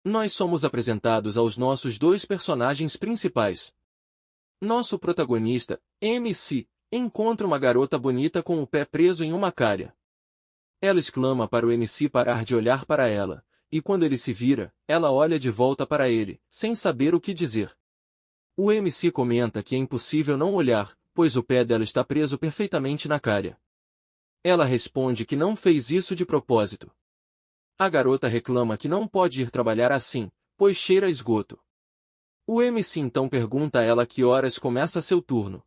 Nós somos apresentados aos nossos dois personagens principais. Nosso protagonista, MC, encontra uma garota bonita com o pé preso em uma calha. Ela exclama para o MC parar de olhar para ela, e quando ele se vira, ela olha de volta para ele, sem saber o que dizer. O MC comenta que é impossível não olhar, pois o pé dela está preso perfeitamente na calha. Ela responde que não fez isso de propósito. A garota reclama que não pode ir trabalhar assim, pois cheira a esgoto. O MC então pergunta a ela que horas começa seu turno.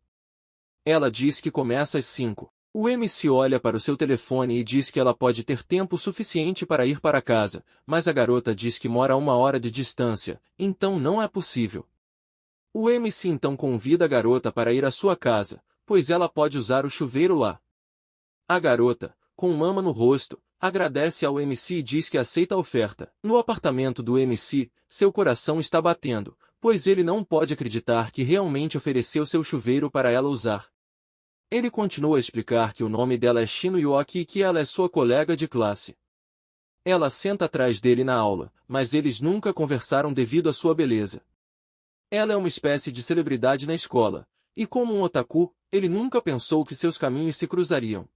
Ela diz que começa às 5. O MC olha para o seu telefone e diz que ela pode ter tempo suficiente para ir para casa, mas a garota diz que mora a 1 hora de distância, então não é possível. O MC então convida a garota para ir à sua casa, pois ela pode usar o chuveiro lá. A garota, com mama no rosto, agradece ao MC e diz que aceita a oferta. No apartamento do MC, seu coração está batendo, pois ele não pode acreditar que realmente ofereceu seu chuveiro para ela usar. Ele continua a explicar que o nome dela é Shino Yuki e que ela é sua colega de classe. Ela senta atrás dele na aula, mas eles nunca conversaram devido à sua beleza. Ela é uma espécie de celebridade na escola, e como um otaku, ele nunca pensou que seus caminhos se cruzariam.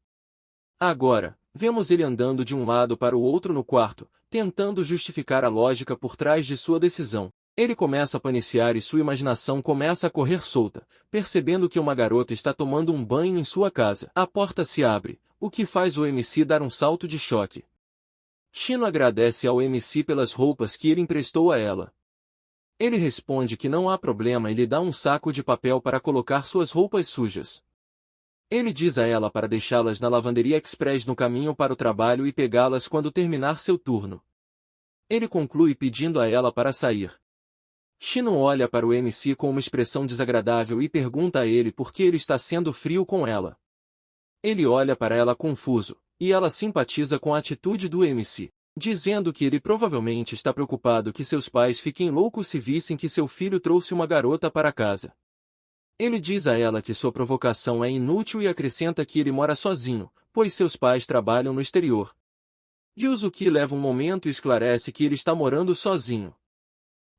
Agora, vemos ele andando de um lado para o outro no quarto, tentando justificar a lógica por trás de sua decisão. Ele começa a paniciar e sua imaginação começa a correr solta, percebendo que uma garota está tomando um banho em sua casa. A porta se abre, o que faz o MC dar um salto de choque. Shino agradece ao MC pelas roupas que ele emprestou a ela. Ele responde que não há problema e lhe dá um saco de papel para colocar suas roupas sujas. Ele diz a ela para deixá-las na lavanderia express no caminho para o trabalho e pegá-las quando terminar seu turno. Ele conclui pedindo a ela para sair. Shino olha para o MC com uma expressão desagradável e pergunta a ele por que ele está sendo frio com ela. Ele olha para ela confuso, e ela simpatiza com a atitude do MC, dizendo que ele provavelmente está preocupado que seus pais fiquem loucos se vissem que seu filho trouxe uma garota para casa. Ele diz a ela que sua provocação é inútil e acrescenta que ele mora sozinho, pois seus pais trabalham no exterior. Yuzuki leva um momento e esclarece que ele está morando sozinho.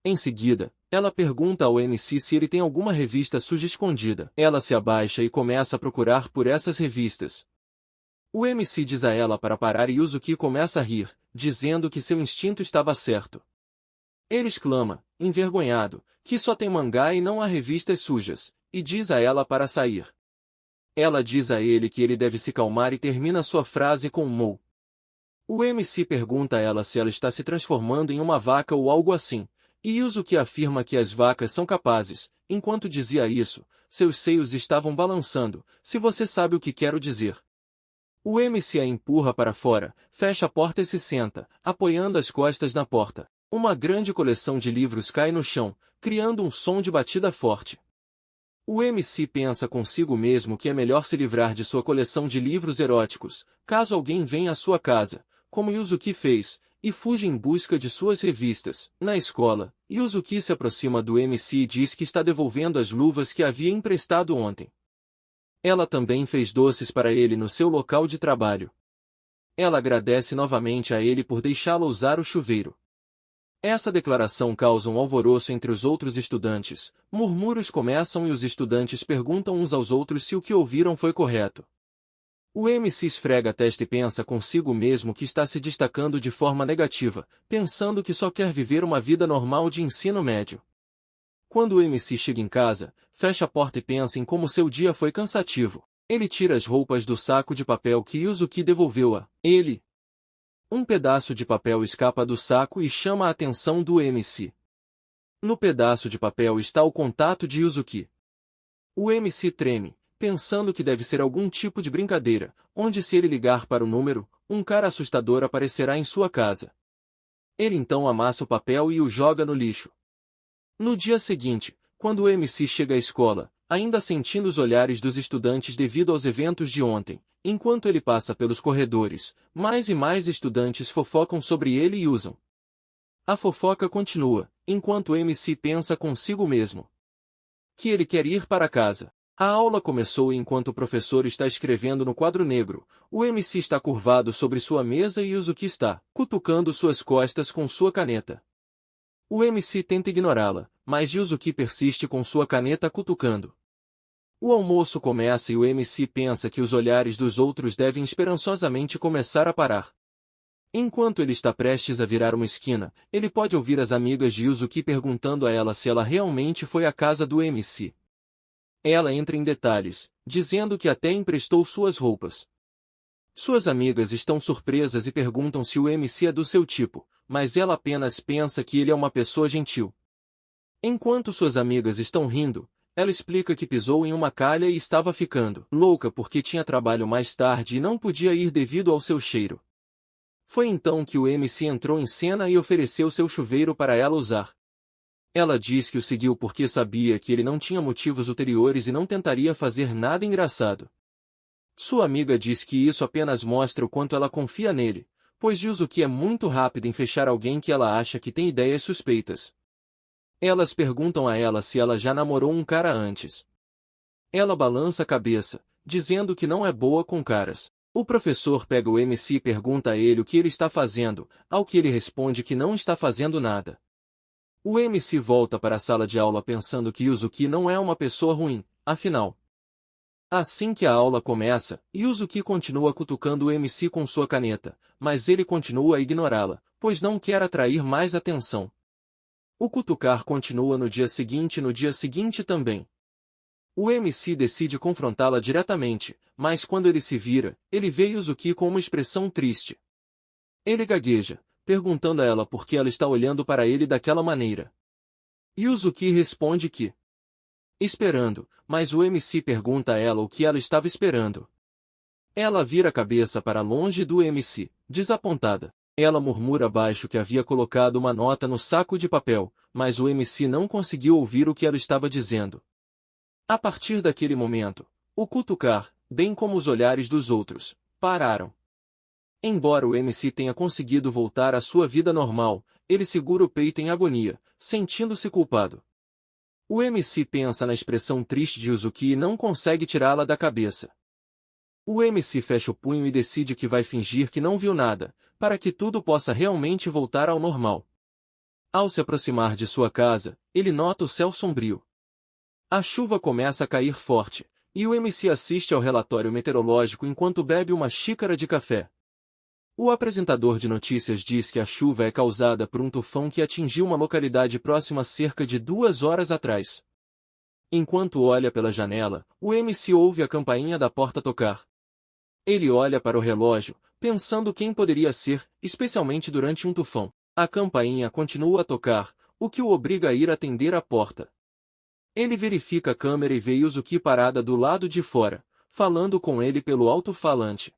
Em seguida, ela pergunta ao MC se ele tem alguma revista suja escondida. Ela se abaixa e começa a procurar por essas revistas. O MC diz a ela para parar e Yuzuki começa a rir, dizendo que seu instinto estava certo. Ele exclama, envergonhado, que só tem mangá e não há revistas sujas, e diz a ela para sair. Ela diz a ele que ele deve se calmar e termina sua frase com um mou. O MC pergunta a ela se ela está se transformando em uma vaca ou algo assim, e Yuzuki afirma que as vacas são capazes. Enquanto dizia isso, seus seios estavam balançando, se você sabe o que quero dizer. O MC a empurra para fora, fecha a porta e se senta, apoiando as costas na porta. Uma grande coleção de livros cai no chão, criando um som de batida forte. O MC pensa consigo mesmo que é melhor se livrar de sua coleção de livros eróticos, caso alguém venha à sua casa, como Yuzuki fez, e fuge em busca de suas revistas. Na escola, Yuzuki se aproxima do MC e diz que está devolvendo as luvas que havia emprestado ontem. Ela também fez doces para ele no seu local de trabalho. Ela agradece novamente a ele por deixá-la usar o chuveiro. Essa declaração causa um alvoroço entre os outros estudantes, murmúrios começam e os estudantes perguntam uns aos outros se o que ouviram foi correto. O MC esfrega a testa e pensa consigo mesmo que está se destacando de forma negativa, pensando que só quer viver uma vida normal de ensino médio. Quando o MC chega em casa, fecha a porta e pensa em como seu dia foi cansativo. Ele tira as roupas do saco de papel que Yuzuki devolveu a ele. Um pedaço de papel escapa do saco e chama a atenção do MC. No pedaço de papel está o contato de Yuzuki. O MC treme, pensando que deve ser algum tipo de brincadeira, onde se ele ligar para o número, um cara assustador aparecerá em sua casa. Ele então amassa o papel e o joga no lixo. No dia seguinte, quando o MC chega à escola, ainda sentindo os olhares dos estudantes devido aos eventos de ontem, enquanto ele passa pelos corredores, mais e mais estudantes fofocam sobre ele e usam. A fofoca continua, enquanto o MC pensa consigo mesmo que ele quer ir para casa. A aula começou e enquanto o professor está escrevendo no quadro negro, o MC está curvado sobre sua mesa e Yuzuki está cutucando suas costas com sua caneta. O MC tenta ignorá-la, mas Yuzuki persiste com sua caneta cutucando. O almoço começa e o MC pensa que os olhares dos outros devem esperançosamente começar a parar. Enquanto ele está prestes a virar uma esquina, ele pode ouvir as amigas de Yuzuki perguntando a ela se ela realmente foi à casa do MC. Ela entra em detalhes, dizendo que até emprestou suas roupas. Suas amigas estão surpresas e perguntam se o MC é do seu tipo, mas ela apenas pensa que ele é uma pessoa gentil. Enquanto suas amigas estão rindo, ela explica que pisou em uma calha e estava ficando louca porque tinha trabalho mais tarde e não podia ir devido ao seu cheiro. Foi então que o MC entrou em cena e ofereceu seu chuveiro para ela usar. Ela diz que o seguiu porque sabia que ele não tinha motivos ulteriores e não tentaria fazer nada engraçado. Sua amiga diz que isso apenas mostra o quanto ela confia nele, pois Yuzuki é muito rápido em fechar alguém que ela acha que tem ideias suspeitas. Elas perguntam a ela se ela já namorou um cara antes. Ela balança a cabeça, dizendo que não é boa com caras. O professor pega o MC e pergunta a ele o que ele está fazendo, ao que ele responde que não está fazendo nada. O MC volta para a sala de aula pensando que Yuzuki não é uma pessoa ruim, afinal. Assim que a aula começa, Yuzuki continua cutucando o MC com sua caneta, mas ele continua a ignorá-la, pois não quer atrair mais atenção. O cutucar continua no dia seguinte e no dia seguinte também. O MC decide confrontá-la diretamente, mas quando ele se vira, ele vê Yuzuki com uma expressão triste. Ele gagueja, perguntando a ela por que ela está olhando para ele daquela maneira. Yuzuki responde que esperando, mas o MC pergunta a ela o que ela estava esperando. Ela vira a cabeça para longe do MC, desapontada. Ela murmura baixo que havia colocado uma nota no saco de papel, mas o MC não conseguiu ouvir o que ela estava dizendo. A partir daquele momento, o cutucar, bem como os olhares dos outros, pararam. Embora o MC tenha conseguido voltar à sua vida normal, ele segura o peito em agonia, sentindo-se culpado. O MC pensa na expressão triste de Yuzuki e não consegue tirá-la da cabeça. O MC fecha o punho e decide que vai fingir que não viu nada, para que tudo possa realmente voltar ao normal. Ao se aproximar de sua casa, ele nota o céu sombrio. A chuva começa a cair forte, e o MC assiste ao relatório meteorológico enquanto bebe uma xícara de café. O apresentador de notícias diz que a chuva é causada por um tufão que atingiu uma localidade próxima cerca de 2 horas atrás. Enquanto olha pela janela, o MC ouve a campainha da porta tocar. Ele olha para o relógio, pensando quem poderia ser, especialmente durante um tufão. A campainha continua a tocar, o que o obriga a ir atender a porta. Ele verifica a câmera e vê Yuzuki parada do lado de fora, falando com ele pelo alto-falante.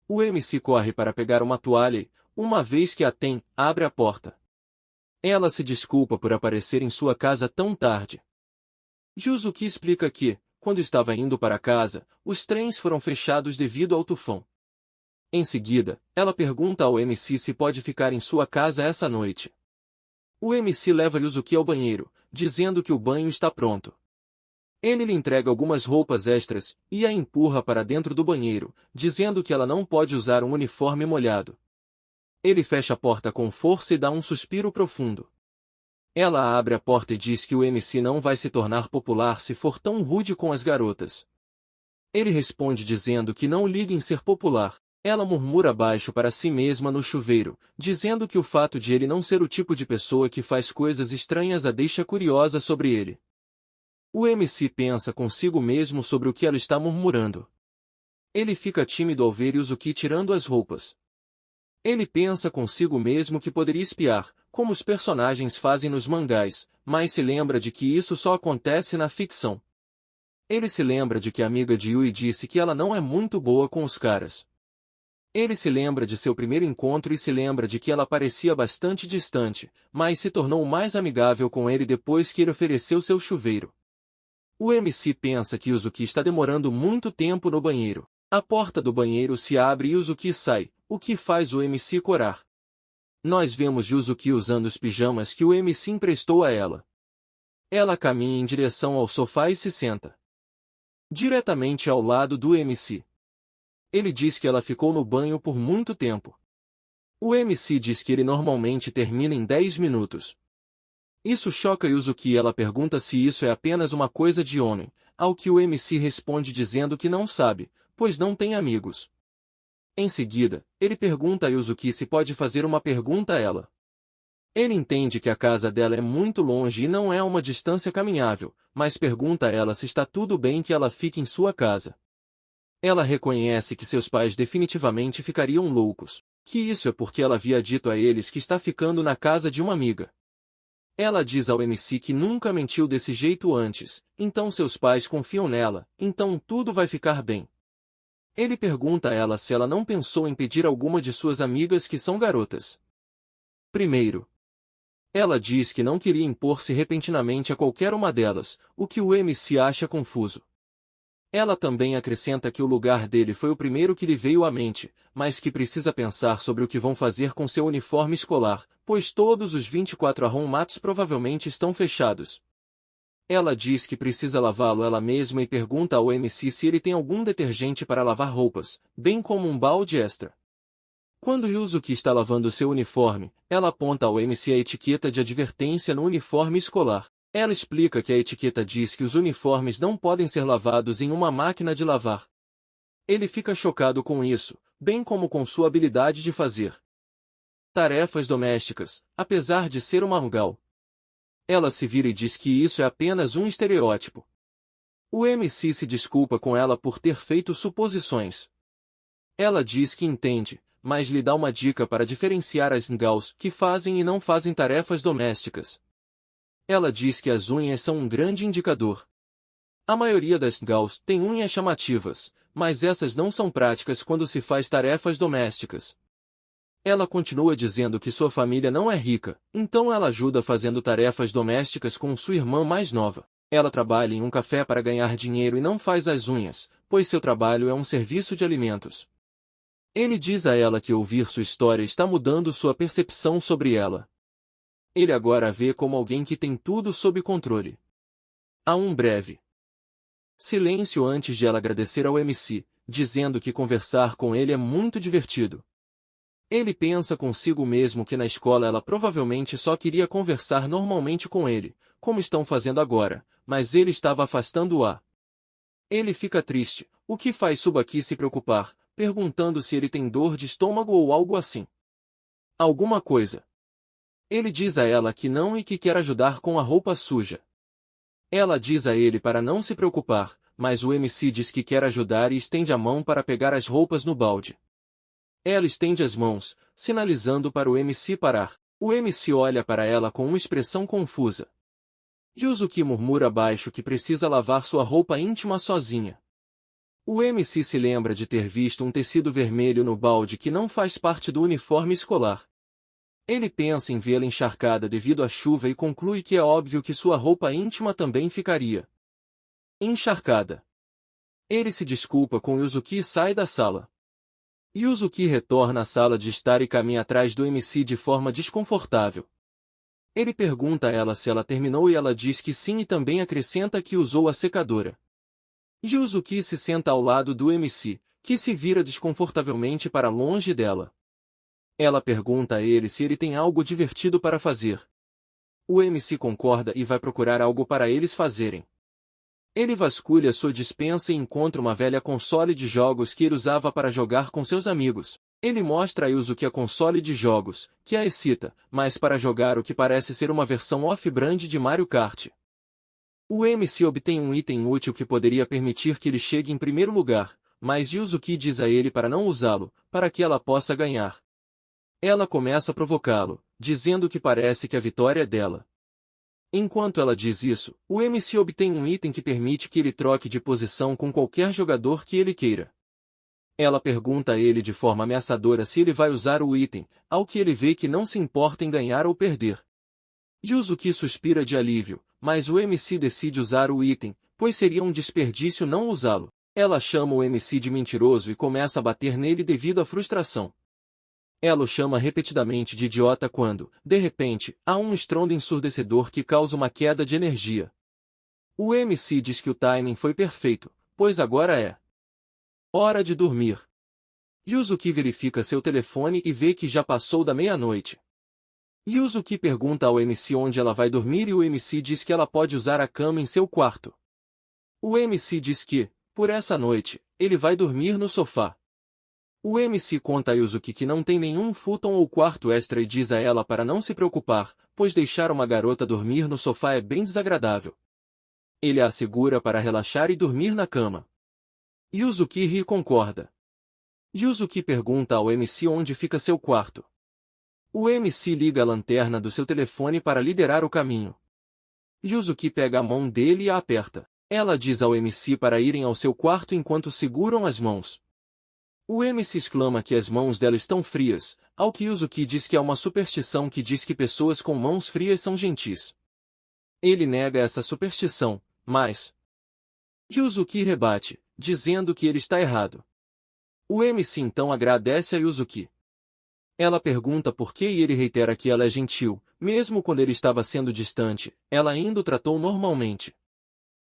O MC corre para pegar uma toalha e, uma vez que a tem, abre a porta. Ela se desculpa por aparecer em sua casa tão tarde. Yuzuki explica que, quando estava indo para casa, os trens foram fechados devido ao tufão. Em seguida, ela pergunta ao MC se pode ficar em sua casa essa noite. O MC leva Yuzuki ao banheiro, dizendo que o banho está pronto. Ele lhe entrega algumas roupas extras, e a empurra para dentro do banheiro, dizendo que ela não pode usar um uniforme molhado. Ele fecha a porta com força e dá um suspiro profundo. Ela abre a porta e diz que o MC não vai se tornar popular se for tão rude com as garotas. Ele responde dizendo que não liga em ser popular. Ela murmura baixo para si mesma no chuveiro, dizendo que o fato de ele não ser o tipo de pessoa que faz coisas estranhas a deixa curiosa sobre ele. O MC pensa consigo mesmo sobre o que ela está murmurando. Ele fica tímido ao ver Yuzuki tirando as roupas. Ele pensa consigo mesmo que poderia espiar, como os personagens fazem nos mangás, mas se lembra de que isso só acontece na ficção. Ele se lembra de que a amiga de Yui disse que ela não é muito boa com os caras. Ele se lembra de seu primeiro encontro e se lembra de que ela parecia bastante distante, mas se tornou mais amigável com ele depois que ele ofereceu seu chuveiro. O MC pensa que Yuzuki está demorando muito tempo no banheiro. A porta do banheiro se abre e Yuzuki sai, o que faz o MC corar. Nós vemos Yuzuki usando os pijamas que o MC emprestou a ela. Ela caminha em direção ao sofá e se senta diretamente ao lado do MC. Ele diz que ela ficou no banho por muito tempo. O MC diz que ele normalmente termina em 10 minutos. Isso choca Yuzuki e ela pergunta se isso é apenas uma coisa de homem, ao que o MC responde dizendo que não sabe, pois não tem amigos. Em seguida, ele pergunta a Yuzuki se pode fazer uma pergunta a ela. Ele entende que a casa dela é muito longe e não é uma distância caminhável, mas pergunta a ela se está tudo bem que ela fique em sua casa. Ela reconhece que seus pais definitivamente ficariam loucos, que isso é porque ela havia dito a eles que está ficando na casa de uma amiga. Ela diz ao MC que nunca mentiu desse jeito antes, então seus pais confiam nela, então tudo vai ficar bem. Ele pergunta a ela se ela não pensou em pedir alguma de suas amigas que são garotas. Primeiro, ela diz que não queria impor-se repentinamente a qualquer uma delas, o que o MC acha confuso. Ela também acrescenta que o lugar dele foi o primeiro que lhe veio à mente, mas que precisa pensar sobre o que vão fazer com seu uniforme escolar, pois todos os 24 arrombados provavelmente estão fechados. Ela diz que precisa lavá-lo ela mesma e pergunta ao MC se ele tem algum detergente para lavar roupas, bem como um balde extra. Quando Yuzuki está lavando seu uniforme, ela aponta ao MC a etiqueta de advertência no uniforme escolar. Ela explica que a etiqueta diz que os uniformes não podem ser lavados em uma máquina de lavar. Ele fica chocado com isso, bem como com sua habilidade de fazer tarefas domésticas, apesar de ser uma Rugal. Ela se vira e diz que isso é apenas um estereótipo. O MC se desculpa com ela por ter feito suposições. Ela diz que entende, mas lhe dá uma dica para diferenciar as Ngals que fazem e não fazem tarefas domésticas. Ela diz que as unhas são um grande indicador. A maioria das Ngals tem unhas chamativas, mas essas não são práticas quando se faz tarefas domésticas. Ela continua dizendo que sua família não é rica, então ela ajuda fazendo tarefas domésticas com sua irmã mais nova. Ela trabalha em um café para ganhar dinheiro e não faz as unhas, pois seu trabalho é um serviço de alimentos. Ele diz a ela que ouvir sua história está mudando sua percepção sobre ela. Ele agora a vê como alguém que tem tudo sob controle. Há um breve silêncio antes de ela agradecer ao MC, dizendo que conversar com ele é muito divertido. Ele pensa consigo mesmo que na escola ela provavelmente só queria conversar normalmente com ele, como estão fazendo agora, mas ele estava afastando-a. Ele fica triste, o que faz Tsubaki se preocupar, perguntando se ele tem dor de estômago ou algo assim. Alguma coisa. Ele diz a ela que não e que quer ajudar com a roupa suja. Ela diz a ele para não se preocupar, mas o MC diz que quer ajudar e estende a mão para pegar as roupas no balde. Ela estende as mãos, sinalizando para o MC parar. O MC olha para ela com uma expressão confusa. Yuzuki murmura baixo que precisa lavar sua roupa íntima sozinha. O MC se lembra de ter visto um tecido vermelho no balde que não faz parte do uniforme escolar. Ele pensa em vê-la encharcada devido à chuva e conclui que é óbvio que sua roupa íntima também ficaria encharcada. Ele se desculpa com Yuzuki e sai da sala. Yuzuki retorna à sala de estar e caminha atrás do MC de forma desconfortável. Ele pergunta a ela se ela terminou e ela diz que sim e também acrescenta que usou a secadora. Yuzuki se senta ao lado do MC, que se vira desconfortavelmente para longe dela. Ela pergunta a ele se ele tem algo divertido para fazer. O MC concorda e vai procurar algo para eles fazerem. Ele vasculha sua despensa e encontra uma velha console de jogos que ele usava para jogar com seus amigos. Ele mostra a Yuzuki a console de jogos, que a excita, mas para jogar o que parece ser uma versão off-brand de Mario Kart. O MC obtém um item útil que poderia permitir que ele chegue em primeiro lugar, mas Yuzuki diz a ele para não usá-lo, para que ela possa ganhar. Ela começa a provocá-lo, dizendo que parece que a vitória é dela. Enquanto ela diz isso, o MC obtém um item que permite que ele troque de posição com qualquer jogador que ele queira. Ela pergunta a ele de forma ameaçadora se ele vai usar o item, ao que ele vê que não se importa em ganhar ou perder. Yuzuki suspira de alívio, mas o MC decide usar o item, pois seria um desperdício não usá-lo. Ela chama o MC de mentiroso e começa a bater nele devido à frustração. Ela o chama repetidamente de idiota quando, de repente, há um estrondo ensurdecedor que causa uma queda de energia. O MC diz que o timing foi perfeito, pois agora é hora de dormir. Yuzuki verifica seu telefone e vê que já passou da meia-noite. Yuzuki pergunta ao MC onde ela vai dormir e o MC diz que ela pode usar a cama em seu quarto. O MC diz que, por essa noite, ele vai dormir no sofá. O MC conta a Yuzuki que não tem nenhum futon ou quarto extra e diz a ela para não se preocupar, pois deixar uma garota dormir no sofá é bem desagradável. Ele a assegura para relaxar e dormir na cama. Yuzuki ri e concorda. Yuzuki pergunta ao MC onde fica seu quarto. O MC liga a lanterna do seu telefone para liderar o caminho. Yuzuki pega a mão dele e a aperta. Ela diz ao MC para irem ao seu quarto enquanto seguram as mãos. O MC exclama que as mãos dela estão frias, ao que Yuzuki diz que é uma superstição que diz que pessoas com mãos frias são gentis. Ele nega essa superstição, mas Yuzuki rebate, dizendo que ele está errado. O MC então agradece a Yuzuki. Ela pergunta por que e ele reitera que ela é gentil, mesmo quando ele estava sendo distante, ela ainda o tratou normalmente.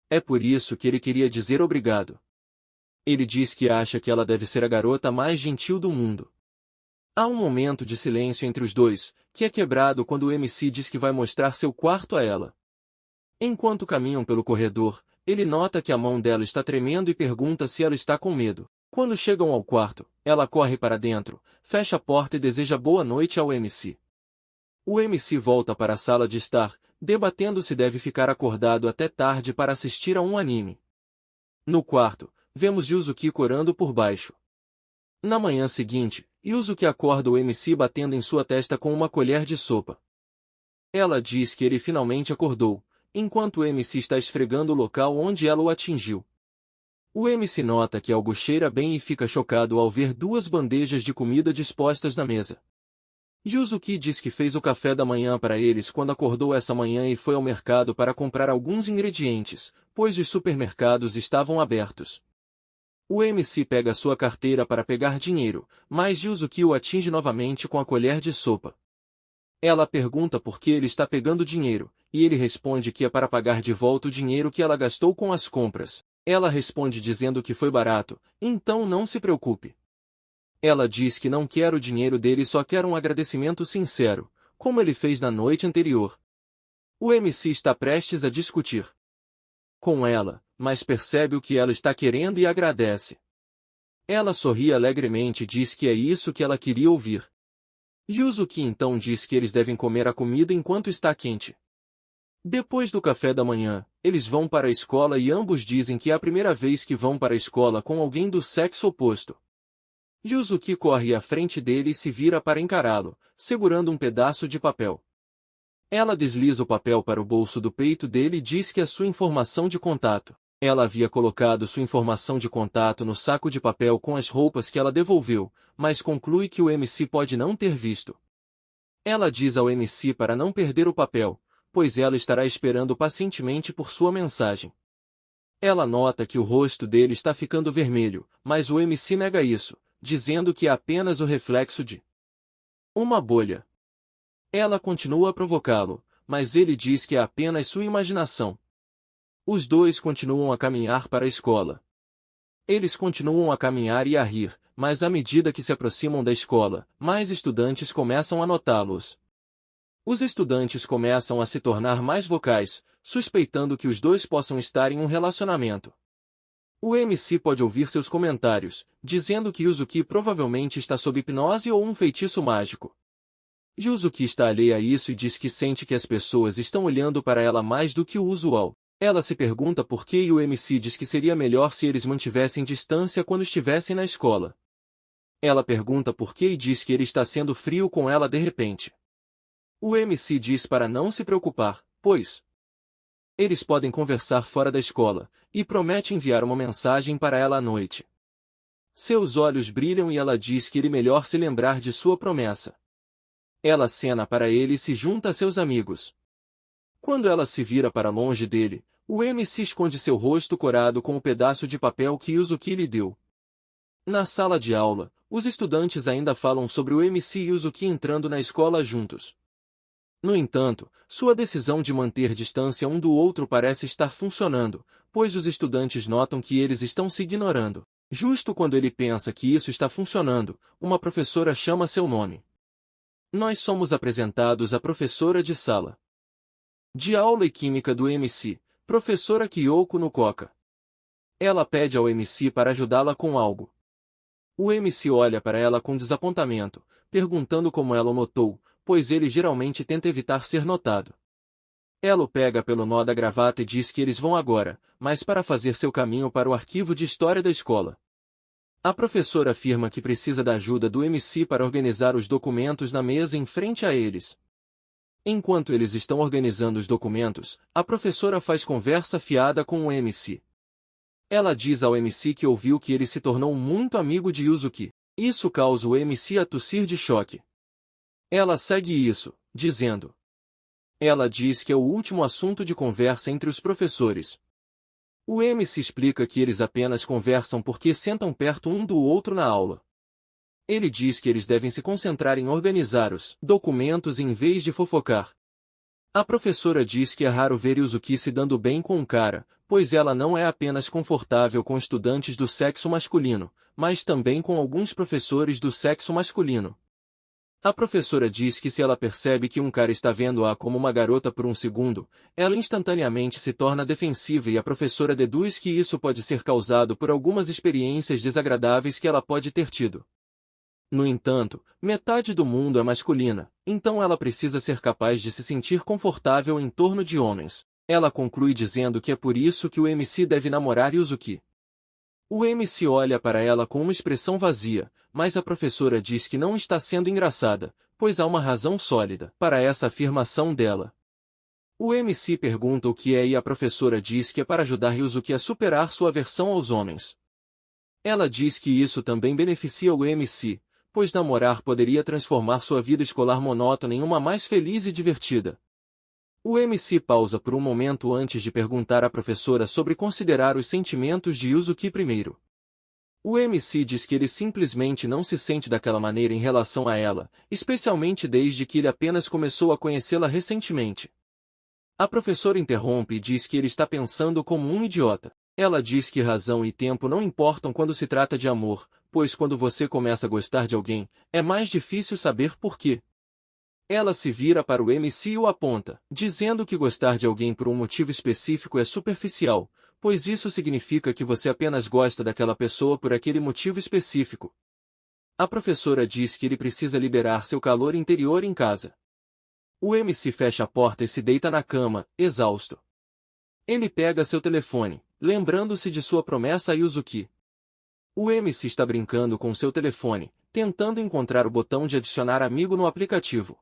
É por isso que ele queria dizer obrigado. Ele diz que acha que ela deve ser a garota mais gentil do mundo. Há um momento de silêncio entre os dois, que é quebrado quando o MC diz que vai mostrar seu quarto a ela. Enquanto caminham pelo corredor, ele nota que a mão dela está tremendo e pergunta se ela está com medo. Quando chegam ao quarto, ela corre para dentro, fecha a porta e deseja boa noite ao MC. O MC volta para a sala de estar, debatendo se deve ficar acordado até tarde para assistir a um anime. No quarto, vemos Yuzuki corando por baixo. Na manhã seguinte, Yuzuki acorda o MC batendo em sua testa com uma colher de sopa. Ela diz que ele finalmente acordou, enquanto o MC está esfregando o local onde ela o atingiu. O MC nota que algo cheira bem e fica chocado ao ver duas bandejas de comida dispostas na mesa. Yuzuki diz que fez o café da manhã para eles quando acordou essa manhã e foi ao mercado para comprar alguns ingredientes, pois os supermercados estavam abertos. O MC pega sua carteira para pegar dinheiro, mas Yuzuki o atinge novamente com a colher de sopa. Ela pergunta por que ele está pegando dinheiro, e ele responde que é para pagar de volta o dinheiro que ela gastou com as compras. Ela responde dizendo que foi barato, então não se preocupe. Ela diz que não quer o dinheiro dele e só quer um agradecimento sincero, como ele fez na noite anterior. O MC está prestes a discutir com ela, mas percebe o que ela está querendo e agradece. Ela sorri alegremente e diz que é isso que ela queria ouvir. Yuzuki então diz que eles devem comer a comida enquanto está quente. Depois do café da manhã, eles vão para a escola e ambos dizem que é a primeira vez que vão para a escola com alguém do sexo oposto. Yuzuki corre à frente dele e se vira para encará-lo, segurando um pedaço de papel. Ela desliza o papel para o bolso do peito dele e diz que é sua informação de contato. Ela havia colocado sua informação de contato no saco de papel com as roupas que ela devolveu, mas conclui que o MC pode não ter visto. Ela diz ao MC para não perder o papel, pois ela estará esperando pacientemente por sua mensagem. Ela nota que o rosto dele está ficando vermelho, mas o MC nega isso, dizendo que é apenas o reflexo de uma bolha. Ela continua a provocá-lo, mas ele diz que é apenas sua imaginação. Os dois continuam a caminhar para a escola. Eles continuam a caminhar e a rir, mas à medida que se aproximam da escola, mais estudantes começam a notá-los. Os estudantes começam a se tornar mais vocais, suspeitando que os dois possam estar em um relacionamento. O MC pode ouvir seus comentários, dizendo que Yuzuki provavelmente está sob hipnose ou um feitiço mágico. Yuzuki está alheia a isso e diz que sente que as pessoas estão olhando para ela mais do que o usual. Ela se pergunta por que e o MC diz que seria melhor se eles mantivessem distância quando estivessem na escola. Ela pergunta por que e diz que ele está sendo frio com ela de repente. O MC diz para não se preocupar, pois eles podem conversar fora da escola, e promete enviar uma mensagem para ela à noite. Seus olhos brilham e ela diz que ele melhor se lembrar de sua promessa. Ela acena para ele e se junta a seus amigos. Quando ela se vira para longe dele, o MC esconde seu rosto corado com o pedaço de papel que Yuzuki lhe deu. Na sala de aula, os estudantes ainda falam sobre o MC e Yuzuki entrando na escola juntos. No entanto, sua decisão de manter distância um do outro parece estar funcionando, pois os estudantes notam que eles estão se ignorando. Justo quando ele pensa que isso está funcionando, uma professora chama seu nome. Nós somos apresentados à professora de sala de aula e química do MC, professora Kyoko Nukoka. Ela pede ao MC para ajudá-la com algo. O MC olha para ela com desapontamento, perguntando como ela o notou, pois ele geralmente tenta evitar ser notado. Ela o pega pelo nó da gravata e diz que eles vão agora, mas para fazer seu caminho para o arquivo de história da escola. A professora afirma que precisa da ajuda do MC para organizar os documentos na mesa em frente a eles. Enquanto eles estão organizando os documentos, a professora faz conversa fiada com o MC. Ela diz ao MC que ouviu que ele se tornou muito amigo de Yuzuki. Isso causa o MC a tossir de choque. Ela segue isso, dizendo. Ela diz que é o último assunto de conversa entre os professores. O MC explica que eles apenas conversam porque sentam perto um do outro na aula. Ele diz que eles devem se concentrar em organizar os documentos em vez de fofocar. A professora diz que é raro ver Yuzuki se dando bem com um cara, pois ela não é apenas confortável com estudantes do sexo masculino, mas também com alguns professores do sexo masculino. A professora diz que se ela percebe que um cara está vendo-a como uma garota por um segundo, ela instantaneamente se torna defensiva e a professora deduz que isso pode ser causado por algumas experiências desagradáveis que ela pode ter tido. No entanto, metade do mundo é masculina, então ela precisa ser capaz de se sentir confortável em torno de homens. Ela conclui dizendo que é por isso que o MC deve namorar Yuzuki. O MC olha para ela com uma expressão vazia, mas a professora diz que não está sendo engraçada, pois há uma razão sólida para essa afirmação dela. O MC pergunta o que é e a professora diz que é para ajudar Yuzuki a superar sua aversão aos homens. Ela diz que isso também beneficia o MC, pois namorar poderia transformar sua vida escolar monótona em uma mais feliz e divertida. O MC pausa por um momento antes de perguntar à professora sobre considerar os sentimentos de Yuzuki primeiro. O MC diz que ele simplesmente não se sente daquela maneira em relação a ela, especialmente desde que ele apenas começou a conhecê-la recentemente. A professora interrompe e diz que ele está pensando como um idiota. Ela diz que razão e tempo não importam quando se trata de amor, pois quando você começa a gostar de alguém, é mais difícil saber por quê. Ela se vira para o MC e o aponta, dizendo que gostar de alguém por um motivo específico é superficial, pois isso significa que você apenas gosta daquela pessoa por aquele motivo específico. A professora diz que ele precisa liberar seu calor interior em casa. O MC fecha a porta e se deita na cama, exausto. Ele pega seu telefone, lembrando-se de sua promessa a Yuzuki. O MC está brincando com seu telefone, tentando encontrar o botão de adicionar amigo no aplicativo.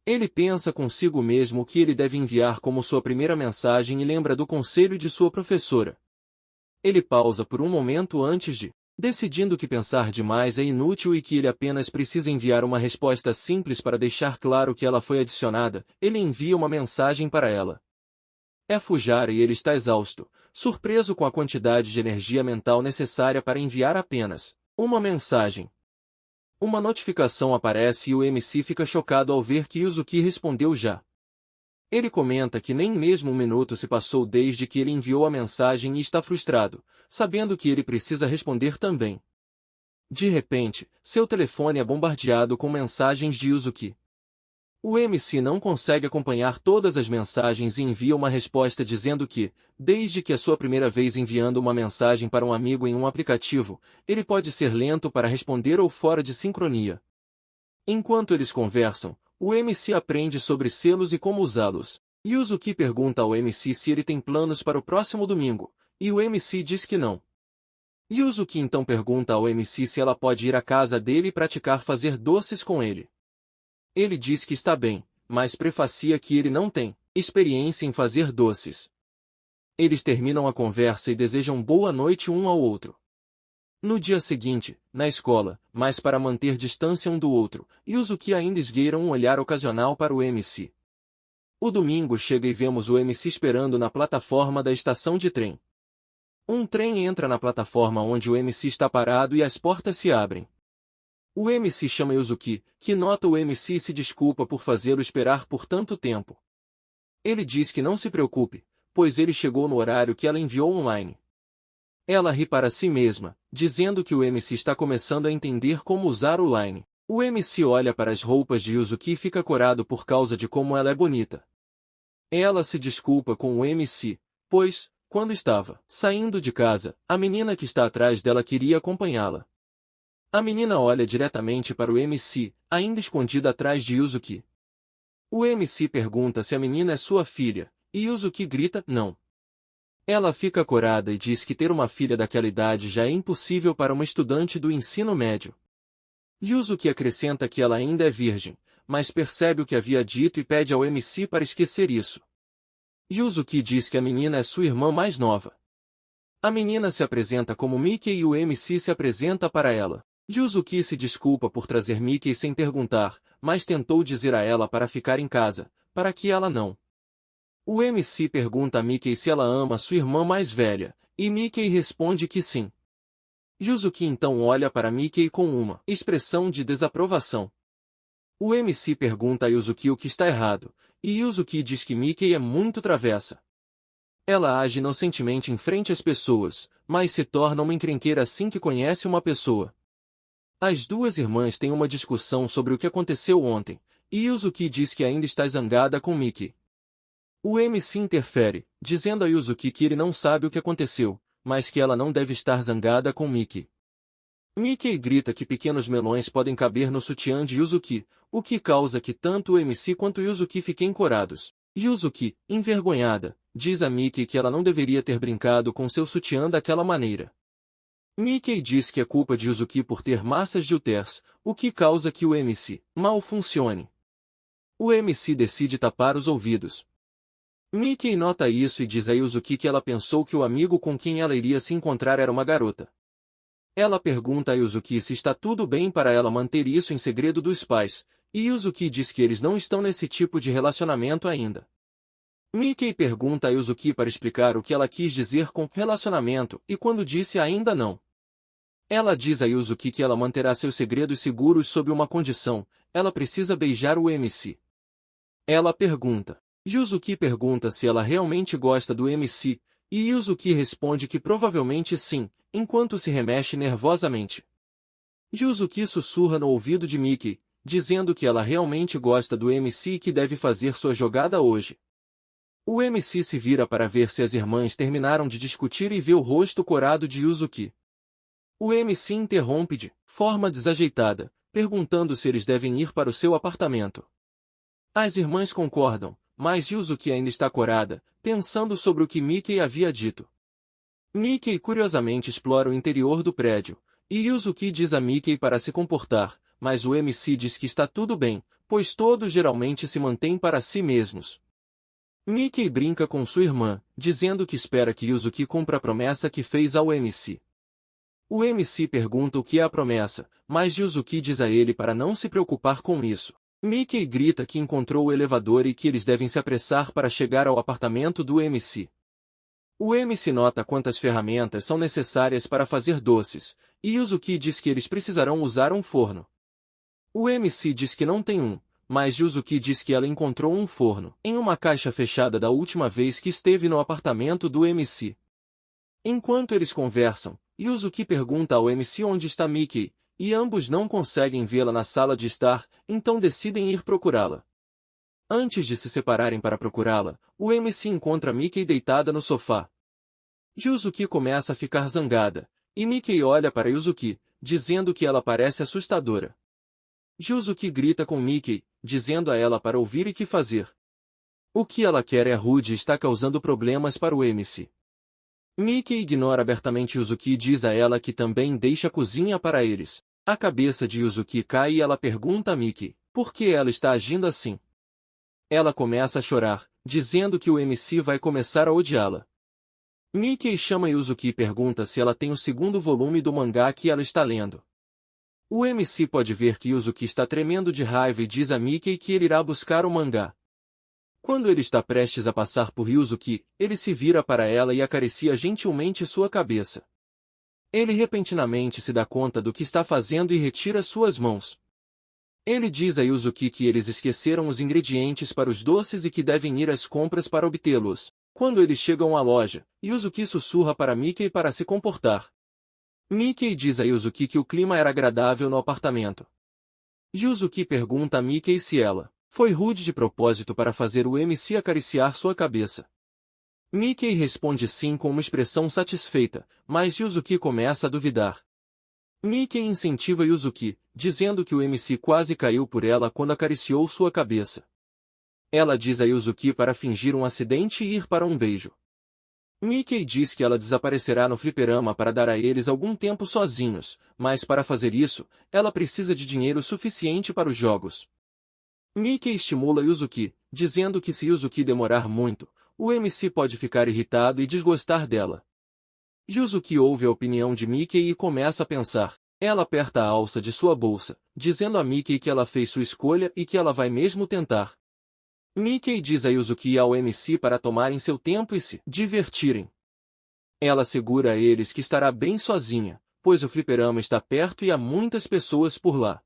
Ele pensa consigo mesmo o que ele deve enviar como sua primeira mensagem e lembra do conselho de sua professora. Ele pausa por um momento antes de, decidindo que pensar demais é inútil e que ele apenas precisa enviar uma resposta simples para deixar claro que ela foi adicionada, ele envia uma mensagem para ela. É Fujara e ele está exausto, surpreso com a quantidade de energia mental necessária para enviar apenas uma mensagem. Uma notificação aparece e o MC fica chocado ao ver que Yuzuki respondeu já. Ele comenta que nem mesmo um minuto se passou desde que ele enviou a mensagem e está frustrado, sabendo que ele precisa responder também. De repente, seu telefone é bombardeado com mensagens de Yuzuki. O MC não consegue acompanhar todas as mensagens e envia uma resposta dizendo que, desde que a sua primeira vez enviando uma mensagem para um amigo em um aplicativo, ele pode ser lento para responder ou fora de sincronia. Enquanto eles conversam, o MC aprende sobre selos e como usá-los. Yuzuki pergunta ao MC se ele tem planos para o próximo domingo, e o MC diz que não. Yuzuki então pergunta ao MC se ela pode ir à casa dele e praticar fazer doces com ele. Ele diz que está bem, mas prefacia que ele não tem experiência em fazer doces. Eles terminam a conversa e desejam boa noite um ao outro. No dia seguinte, na escola, mas para manter distância um do outro, Yuzuki ainda esgueira um olhar ocasional para o MC. O domingo chega e vemos o MC esperando na plataforma da estação de trem. Um trem entra na plataforma onde o MC está parado e as portas se abrem. O MC chama Yuzuki, que nota o MC e se desculpa por fazê-lo esperar por tanto tempo. Ele diz que não se preocupe, pois ele chegou no horário que ela enviou online. Ela ri para si mesma, dizendo que o MC está começando a entender como usar o Line. O MC olha para as roupas de Yuzuki e fica corado por causa de como ela é bonita. Ela se desculpa com o MC, pois, quando estava saindo de casa, a menina que está atrás dela queria acompanhá-la. A menina olha diretamente para o MC, ainda escondida atrás de Yuzuki. O MC pergunta se a menina é sua filha, e Yuzuki grita, não. Ela fica corada e diz que ter uma filha daquela idade já é impossível para uma estudante do ensino médio. Yuzuki acrescenta que ela ainda é virgem, mas percebe o que havia dito e pede ao MC para esquecer isso. Yuzuki diz que a menina é sua irmã mais nova. A menina se apresenta como Mickey e o MC se apresenta para ela. Yuzuki se desculpa por trazer Mickey sem perguntar, mas tentou dizer a ela para ficar em casa, para que ela não. O MC pergunta a Mickey se ela ama sua irmã mais velha, e Mickey responde que sim. Yuzuki então olha para Mickey com uma expressão de desaprovação. O MC pergunta a Yuzuki o que está errado, e Yuzuki diz que Mickey é muito travessa. Ela age inocentemente em frente às pessoas, mas se torna uma encrenqueira assim que conhece uma pessoa. As duas irmãs têm uma discussão sobre o que aconteceu ontem, e Yuzuki diz que ainda está zangada com Mickey. O MC interfere, dizendo a Yuzuki que ele não sabe o que aconteceu, mas que ela não deve estar zangada com Mickey. Mickey grita que pequenos melões podem caber no sutiã de Yuzuki, o que causa que tanto o MC quanto Yuzuki fiquem corados. Yuzuki, envergonhada, diz a Mickey que ela não deveria ter brincado com seu sutiã daquela maneira. Mickey diz que é culpa de Yuzuki por ter massas de úteros, o que causa que o MC mal funcione. O MC decide tapar os ouvidos. Mickey nota isso e diz a Yuzuki que ela pensou que o amigo com quem ela iria se encontrar era uma garota. Ela pergunta a Yuzuki se está tudo bem para ela manter isso em segredo dos pais, e Yuzuki diz que eles não estão nesse tipo de relacionamento ainda. Mickey pergunta a Yuzuki para explicar o que ela quis dizer com relacionamento e quando disse ainda não. Ela diz a Yuzuki que ela manterá seus segredos seguros sob uma condição, ela precisa beijar o MC. Ela pergunta. Yuzuki pergunta se ela realmente gosta do MC, e Yuzuki responde que provavelmente sim, enquanto se remexe nervosamente. Yuzuki sussurra no ouvido de Mickey, dizendo que ela realmente gosta do MC e que deve fazer sua jogada hoje. O MC se vira para ver se as irmãs terminaram de discutir e vê o rosto corado de Yuzuki. O MC interrompe de forma desajeitada, perguntando se eles devem ir para o seu apartamento. As irmãs concordam, mas Yuzuki ainda está corada, pensando sobre o que Mickey havia dito. Mickey curiosamente explora o interior do prédio, e Yuzuki diz a Mickey para se comportar, mas o MC diz que está tudo bem, pois todos geralmente se mantêm para si mesmos. Mickey brinca com sua irmã, dizendo que espera que Yuzuki cumpra a promessa que fez ao MC. O MC pergunta o que é a promessa, mas Yuzuki diz a ele para não se preocupar com isso. Mickey grita que encontrou o elevador e que eles devem se apressar para chegar ao apartamento do MC. O MC nota quantas ferramentas são necessárias para fazer doces, e Yuzuki diz que eles precisarão usar um forno. O MC diz que não tem um, mas Yuzuki diz que ela encontrou um forno em uma caixa fechada da última vez que esteve no apartamento do MC. Enquanto eles conversam, Yuzuki pergunta ao MC onde está Mickey, e ambos não conseguem vê-la na sala de estar, então decidem ir procurá-la. Antes de se separarem para procurá-la, o MC encontra Mickey deitada no sofá. Yuzuki começa a ficar zangada, e Mickey olha para Yuzuki, dizendo que ela parece assustadora. Yuzuki grita com Mickey, dizendo a ela para ouvir e que fazer. O que ela quer é rude e está causando problemas para o MC. Mickey ignora abertamente Yuzuki e diz a ela que também deixa a cozinha para eles. A cabeça de Yuzuki cai e ela pergunta a Mickey, por que ela está agindo assim? Ela começa a chorar, dizendo que o MC vai começar a odiá-la. Mickey chama Yuzuki e pergunta se ela tem o segundo volume do mangá que ela está lendo. O MC pode ver que Yuzuki está tremendo de raiva e diz a Mickey que ele irá buscar o mangá. Quando ele está prestes a passar por Yuzuki, ele se vira para ela e acaricia gentilmente sua cabeça. Ele repentinamente se dá conta do que está fazendo e retira suas mãos. Ele diz a Yuzuki que eles esqueceram os ingredientes para os doces e que devem ir às compras para obtê-los. Quando eles chegam à loja, Yuzuki sussurra para Mickey para se comportar. Mickey diz a Yuzuki que o clima era agradável no apartamento. Yuzuki pergunta a Mickey se ela foi rude de propósito para fazer o MC acariciar sua cabeça. Mickey responde sim com uma expressão satisfeita, mas Yuzuki começa a duvidar. Mickey incentiva Yuzuki, dizendo que o MC quase caiu por ela quando acariciou sua cabeça. Ela diz a Yuzuki para fingir um acidente e ir para um beijo. Mickey diz que ela desaparecerá no fliperama para dar a eles algum tempo sozinhos, mas para fazer isso, ela precisa de dinheiro suficiente para os jogos. Mickey estimula Yuzuki, dizendo que se Yuzuki demorar muito, o MC pode ficar irritado e desgostar dela. Yuzuki ouve a opinião de Mickey e começa a pensar. Ela aperta a alça de sua bolsa, dizendo a Mickey que ela fez sua escolha e que ela vai mesmo tentar. Mickey diz a Yuzuki e ao MC para tomarem seu tempo e se divertirem. Ela assegura a eles que estará bem sozinha, pois o fliperama está perto e há muitas pessoas por lá.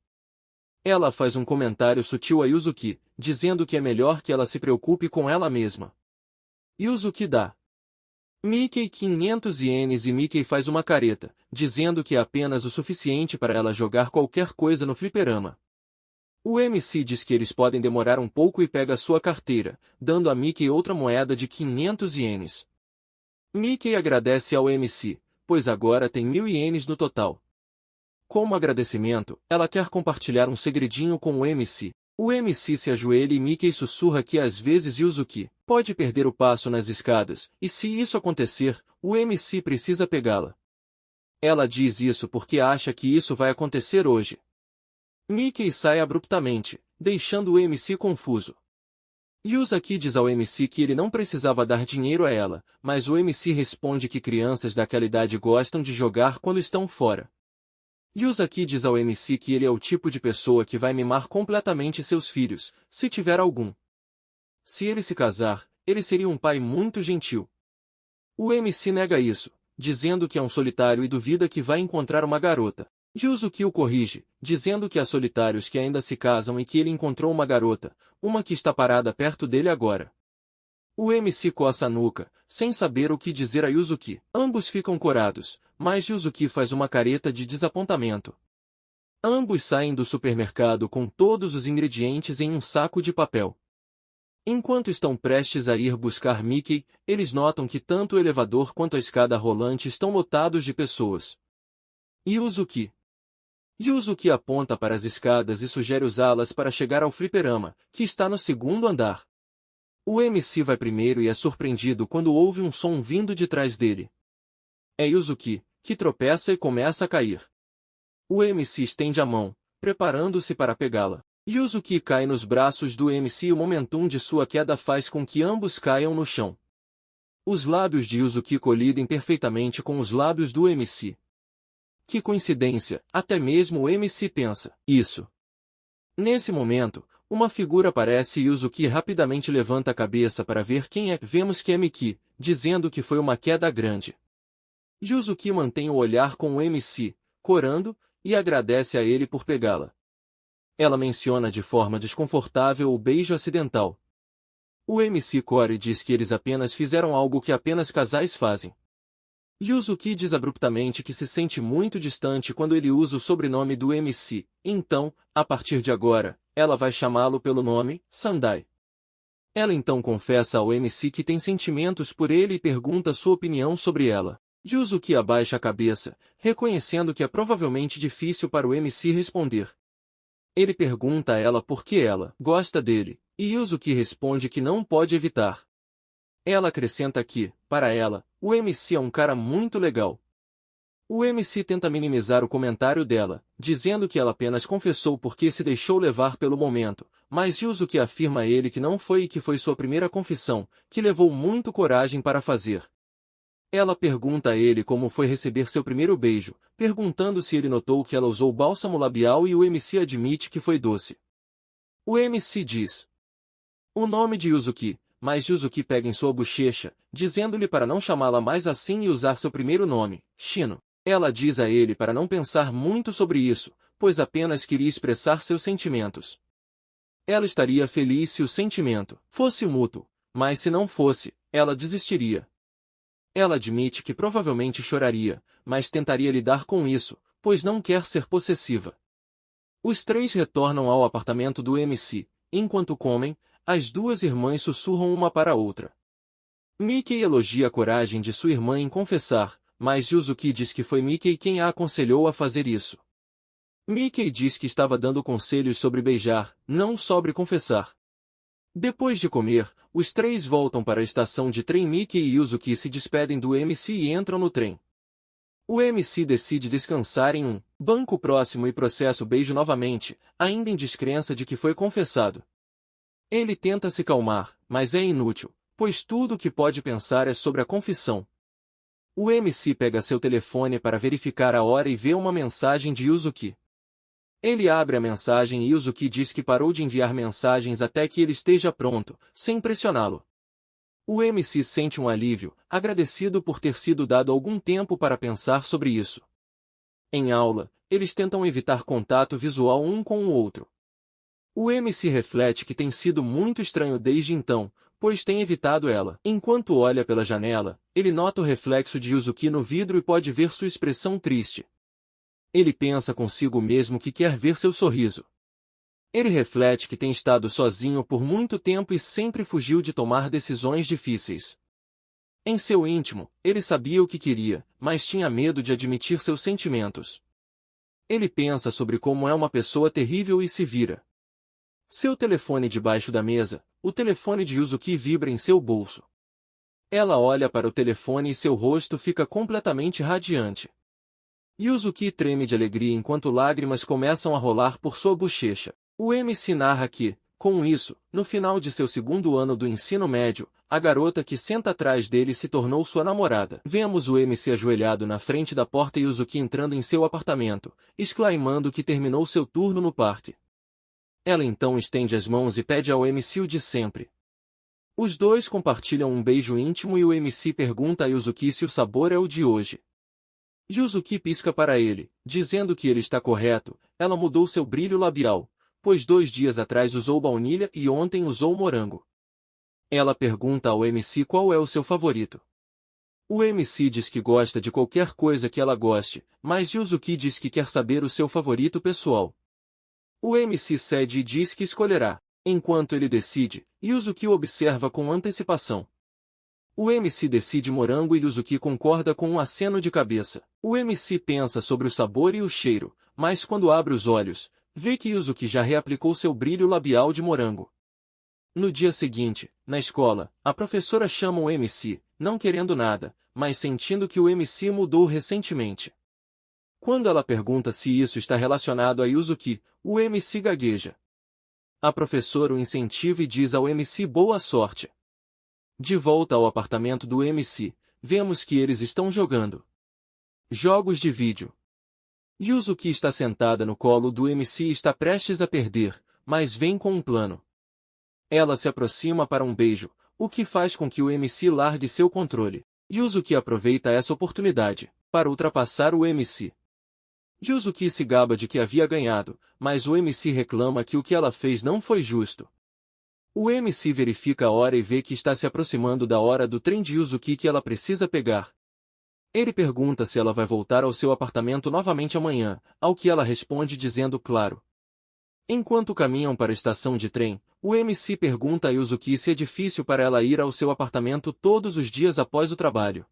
Ela faz um comentário sutil a Yuzuki, dizendo que é melhor que ela se preocupe com ela mesma. Yuzuki dá Mickey 500 ienes e Mickey faz uma careta, dizendo que é apenas o suficiente para ela jogar qualquer coisa no fliperama. O MC diz que eles podem demorar um pouco e pega sua carteira, dando a Mickey outra moeda de 500 ienes. Mickey agradece ao MC, pois agora tem 1000 ienes no total. Como agradecimento, ela quer compartilhar um segredinho com o MC. O MC se ajoelha e Mickey sussurra que às vezes Yuzuki pode perder o passo nas escadas, e se isso acontecer, o MC precisa pegá-la. Ela diz isso porque acha que isso vai acontecer hoje. Mickey sai abruptamente, deixando o MC confuso. Yuzuki diz ao MC que ele não precisava dar dinheiro a ela, mas o MC responde que crianças daquela idade gostam de jogar quando estão fora. Yuzuki diz ao MC que ele é o tipo de pessoa que vai mimar completamente seus filhos, se tiver algum. Se ele se casar, ele seria um pai muito gentil. O MC nega isso, dizendo que é um solitário e duvida que vai encontrar uma garota. Yuzuki o corrige, dizendo que há solitários que ainda se casam e que ele encontrou uma garota, uma que está parada perto dele agora. O MC coça a nuca, sem saber o que dizer a Yuzuki. Ambos ficam corados, mas Yuzuki faz uma careta de desapontamento. Ambos saem do supermercado com todos os ingredientes em um saco de papel. Enquanto estão prestes a ir buscar Mickey, eles notam que tanto o elevador quanto a escada rolante estão lotados de pessoas. Yuzuki aponta para as escadas e sugere usá-las para chegar ao fliperama, que está no segundo andar. O MC vai primeiro e é surpreendido quando ouve um som vindo de trás dele. É Yuzuki, que tropeça e começa a cair. O MC estende a mão, preparando-se para pegá-la. Yuzuki cai nos braços do MC e o momentum de sua queda faz com que ambos caiam no chão. Os lábios de Yuzuki colidem perfeitamente com os lábios do MC. Que coincidência, até mesmo o MC pensa isso. Nesse momento, uma figura aparece e Yuzuki rapidamente levanta a cabeça para ver quem é. Vemos que é Miki, dizendo que foi uma queda grande. Yuzuki mantém o olhar com o MC, corando, e agradece a ele por pegá-la. Ela menciona de forma desconfortável o beijo acidental. O MC Corey diz que eles apenas fizeram algo que apenas casais fazem. Yuzuki diz abruptamente que se sente muito distante quando ele usa o sobrenome do MC, então, a partir de agora, ela vai chamá-lo pelo nome, Sandai. Ela então confessa ao MC que tem sentimentos por ele e pergunta sua opinião sobre ela. Yuzuki abaixa a cabeça, reconhecendo que é provavelmente difícil para o MC responder. Ele pergunta a ela por que ela gosta dele, e Yuzuki responde que não pode evitar. Ela acrescenta que, para ela, o MC é um cara muito legal. O MC tenta minimizar o comentário dela, dizendo que ela apenas confessou porque se deixou levar pelo momento, mas Yuzuki afirma a ele que não foi e que foi sua primeira confissão, que levou muito coragem para fazer. Ela pergunta a ele como foi receber seu primeiro beijo, perguntando se ele notou que ela usou bálsamo labial e o MC admite que foi doce. O MC diz o nome de Yuzuki, mas Yuzuki pega em sua bochecha, dizendo-lhe para não chamá-la mais assim e usar seu primeiro nome, Shino. Ela diz a ele para não pensar muito sobre isso, pois apenas queria expressar seus sentimentos. Ela estaria feliz se o sentimento fosse mútuo, mas se não fosse, ela desistiria. Ela admite que provavelmente choraria, mas tentaria lidar com isso, pois não quer ser possessiva. Os três retornam ao apartamento do MC. Enquanto comem, as duas irmãs sussurram uma para a outra. Mickey elogia a coragem de sua irmã em confessar, mas Yuzuki diz que foi Mickey quem a aconselhou a fazer isso. Mickey diz que estava dando conselhos sobre beijar, não sobre confessar. Depois de comer, os três voltam para a estação de trem. Mickey e Yuzuki se despedem do MC e entram no trem. O MC decide descansar em um banco próximo e processa o beijo novamente, ainda em descrença de que foi confessado. Ele tenta se calmar, mas é inútil, pois tudo o que pode pensar é sobre a confissão. O MC pega seu telefone para verificar a hora e vê uma mensagem de Yuzuki. Ele abre a mensagem e Yuzuki diz que parou de enviar mensagens até que ele esteja pronto, sem pressioná-lo. O MC sente um alívio, agradecido por ter sido dado algum tempo para pensar sobre isso. Em aula, eles tentam evitar contato visual um com o outro. O MC reflete que tem sido muito estranho desde então, pois tem evitado ela. Enquanto olha pela janela, ele nota o reflexo de Yuzuki no vidro e pode ver sua expressão triste. Ele pensa consigo mesmo que quer ver seu sorriso. Ele reflete que tem estado sozinho por muito tempo e sempre fugiu de tomar decisões difíceis. Em seu íntimo, ele sabia o que queria, mas tinha medo de admitir seus sentimentos. Ele pensa sobre como é uma pessoa terrível e se vira. Seu telefone debaixo da mesa, o telefone de Yuzuki vibra em seu bolso. Ela olha para o telefone e seu rosto fica completamente radiante. Yuzuki treme de alegria enquanto lágrimas começam a rolar por sua bochecha. O MC narra que, com isso, no final de seu segundo ano do ensino médio, a garota que senta atrás dele se tornou sua namorada. Vemos o MC ajoelhado na frente da porta e Yuzuki entrando em seu apartamento, exclamando que terminou seu turno no parque. Ela então estende as mãos e pede ao MC o de sempre. Os dois compartilham um beijo íntimo e o MC pergunta a Yuzuki se o sabor é o de hoje. Yuzuki pisca para ele, dizendo que ele está correto. Ela mudou seu brilho labial, pois 2 dias atrás usou baunilha e ontem usou morango. Ela pergunta ao MC qual é o seu favorito. O MC diz que gosta de qualquer coisa que ela goste, mas Yuzuki diz que quer saber o seu favorito pessoal. O MC cede e diz que escolherá. Enquanto ele decide, Yuzuki o observa com antecipação. O MC decide morango e Yuzuki concorda com um aceno de cabeça. O MC pensa sobre o sabor e o cheiro, mas quando abre os olhos, vê que Yuzuki já reaplicou seu brilho labial de morango. No dia seguinte, na escola, a professora chama o MC, não querendo nada, mas sentindo que o MC mudou recentemente. Quando ela pergunta se isso está relacionado a Yuzuki, o MC gagueja. A professora o incentiva e diz ao MC boa sorte. De volta ao apartamento do MC, vemos que eles estão jogando jogos de vídeo. Yuzuki está sentada no colo do MC e está prestes a perder, mas vem com um plano. Ela se aproxima para um beijo, o que faz com que o MC largue seu controle. Yuzuki aproveita essa oportunidade para ultrapassar o MC. Yuzuki se gaba de que havia ganhado, mas o MC reclama que o que ela fez não foi justo. O MC verifica a hora e vê que está se aproximando da hora do trem de Yuzuki que ela precisa pegar. Ele pergunta se ela vai voltar ao seu apartamento novamente amanhã, ao que ela responde dizendo claro. Enquanto caminham para a estação de trem, o MC pergunta a Yuzuki se é difícil para ela ir ao seu apartamento todos os dias após o trabalho.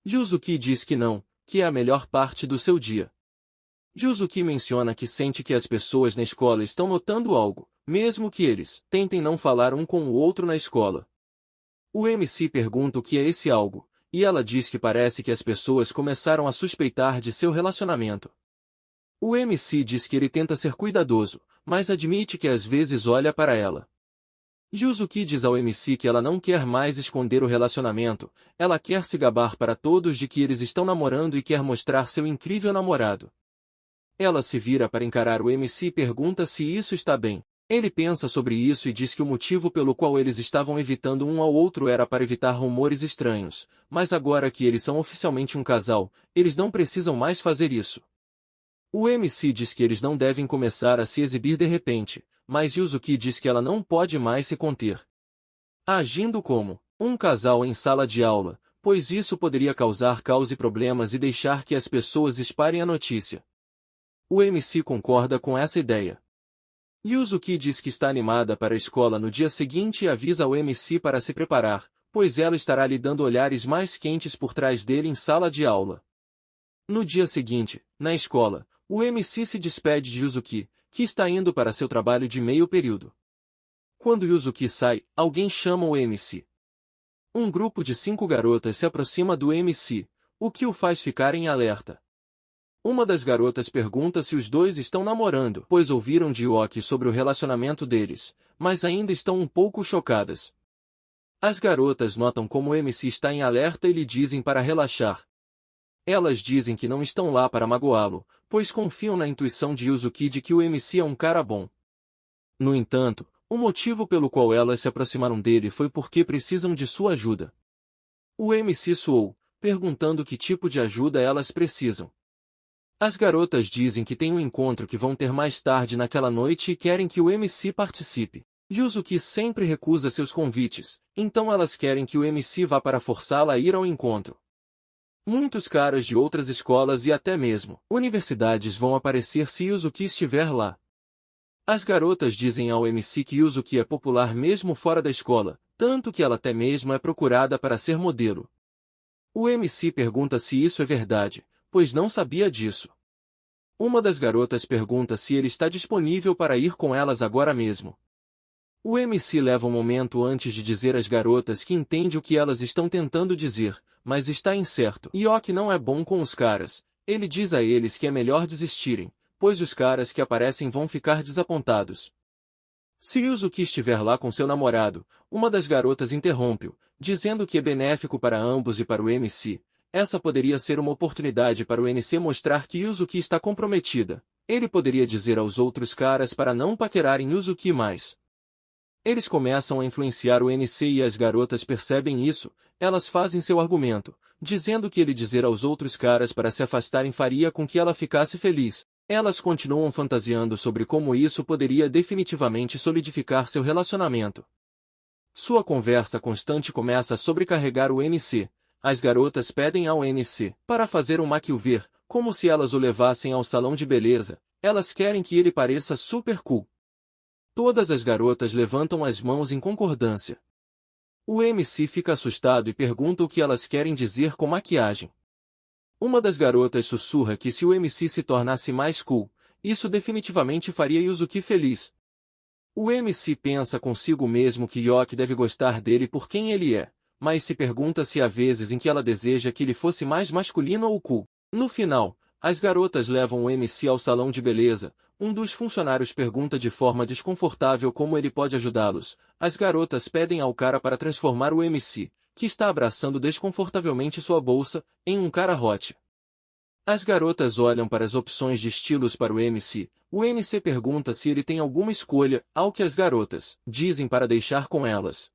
Yuzuki diz que não, que é a melhor parte do seu dia. Yuzuki menciona que sente que as pessoas na escola estão notando algo, mesmo que eles tentem não falar um com o outro na escola. O MC pergunta o que é esse algo, e ela diz que parece que as pessoas começaram a suspeitar de seu relacionamento. O MC diz que ele tenta ser cuidadoso, mas admite que às vezes olha para ela. Yuzuki diz ao MC que ela não quer mais esconder o relacionamento, ela quer se gabar para todos de que eles estão namorando e quer mostrar seu incrível namorado. Ela se vira para encarar o MC e pergunta se isso está bem. Ele pensa sobre isso e diz que o motivo pelo qual eles estavam evitando um ao outro era para evitar rumores estranhos, mas agora que eles são oficialmente um casal, eles não precisam mais fazer isso. O MC diz que eles não devem começar a se exibir de repente, mas Yuzuki diz que ela não pode mais se conter. Agindo como um casal em sala de aula, pois isso poderia causar caos e problemas e deixar que as pessoas espalhem a notícia. O MC concorda com essa ideia. Yuzuki diz que está animada para a escola no dia seguinte e avisa ao MC para se preparar, pois ela estará lhe dando olhares mais quentes por trás dele em sala de aula. No dia seguinte, na escola, o MC se despede de Yuzuki, que está indo para seu trabalho de meio período. Quando Yuzuki sai, alguém chama o MC. Um grupo de 5 garotas se aproxima do MC, o que o faz ficar em alerta. Uma das garotas pergunta se os dois estão namorando, pois ouviram de Yoki sobre o relacionamento deles, mas ainda estão um pouco chocadas. As garotas notam como o MC está em alerta e lhe dizem para relaxar. Elas dizem que não estão lá para magoá-lo, pois confiam na intuição de Yuzuki de que o MC é um cara bom. No entanto, o motivo pelo qual elas se aproximaram dele foi porque precisam de sua ajuda. O MC suou, perguntando que tipo de ajuda elas precisam. As garotas dizem que tem um encontro que vão ter mais tarde naquela noite e querem que o MC participe. Yuzuki sempre recusa seus convites, então elas querem que o MC vá para forçá-la a ir ao encontro. Muitos caras de outras escolas e até mesmo universidades vão aparecer se Yuzuki estiver lá. As garotas dizem ao MC que Yuzuki é popular mesmo fora da escola, tanto que ela até mesmo é procurada para ser modelo. O MC pergunta se isso é verdade, pois não sabia disso. Uma das garotas pergunta se ele está disponível para ir com elas agora mesmo. O MC leva um momento antes de dizer às garotas que entende o que elas estão tentando dizer, mas está incerto. Yoki não é bom com os caras, ele diz a eles que é melhor desistirem, pois os caras que aparecem vão ficar desapontados. Se Yuzuki estiver lá com seu namorado, uma das garotas interrompe-o, dizendo que é benéfico para ambos e para o MC. Essa poderia ser uma oportunidade para o MC mostrar que Yuzuki está comprometida. Ele poderia dizer aos outros caras para não paquerarem Yuzuki mais. Eles começam a influenciar o MC e as garotas percebem isso, elas fazem seu argumento, dizendo que ele dizer aos outros caras para se afastarem faria com que ela ficasse feliz. Elas continuam fantasiando sobre como isso poderia definitivamente solidificar seu relacionamento. Sua conversa constante começa a sobrecarregar o MC. As garotas pedem ao MC para fazer um makeover, como se elas o levassem ao salão de beleza. Elas querem que ele pareça super cool. Todas as garotas levantam as mãos em concordância. O MC fica assustado e pergunta o que elas querem dizer com maquiagem. Uma das garotas sussurra que se o MC se tornasse mais cool, isso definitivamente faria Yuzuki feliz. O MC pensa consigo mesmo que Yoki deve gostar dele por quem ele é, mas se pergunta se há vezes em que ela deseja que ele fosse mais masculino ou cool. No final, as garotas levam o MC ao salão de beleza. Um dos funcionários pergunta de forma desconfortável como ele pode ajudá-los. As garotas pedem ao cara para transformar o MC, que está abraçando desconfortavelmente sua bolsa, em um cara hot. As garotas olham para as opções de estilos para o MC. O MC pergunta se ele tem alguma escolha, ao que as garotas dizem para deixar com elas.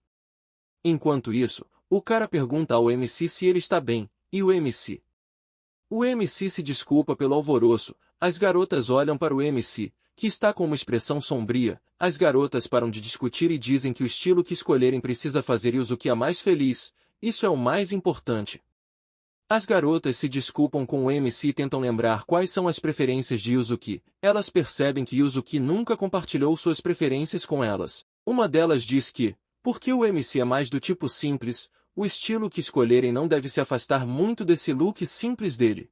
Enquanto isso, o cara pergunta ao MC se ele está bem, e o MC. O MC se desculpa pelo alvoroço. As garotas olham para o MC, que está com uma expressão sombria. As garotas param de discutir e dizem que o estilo que escolherem precisa fazer Yuzuki a mais feliz. Isso é o mais importante. As garotas se desculpam com o MC e tentam lembrar quais são as preferências de Yuzuki. Elas percebem que Yuzuki nunca compartilhou suas preferências com elas. Uma delas diz que, porque o MC é mais do tipo simples, o estilo que escolherem não deve se afastar muito desse look simples dele.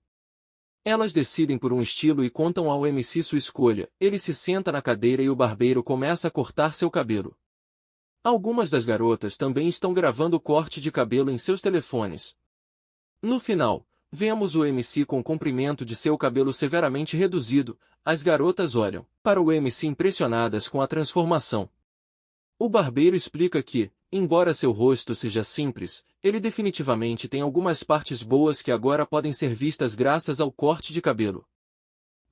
Elas decidem por um estilo e contam ao MC sua escolha. Ele se senta na cadeira e o barbeiro começa a cortar seu cabelo. Algumas das garotas também estão gravando o corte de cabelo em seus telefones. No final, vemos o MC com o comprimento de seu cabelo severamente reduzido. As garotas olham para o MC impressionadas com a transformação. O barbeiro explica que, embora seu rosto seja simples, ele definitivamente tem algumas partes boas que agora podem ser vistas graças ao corte de cabelo.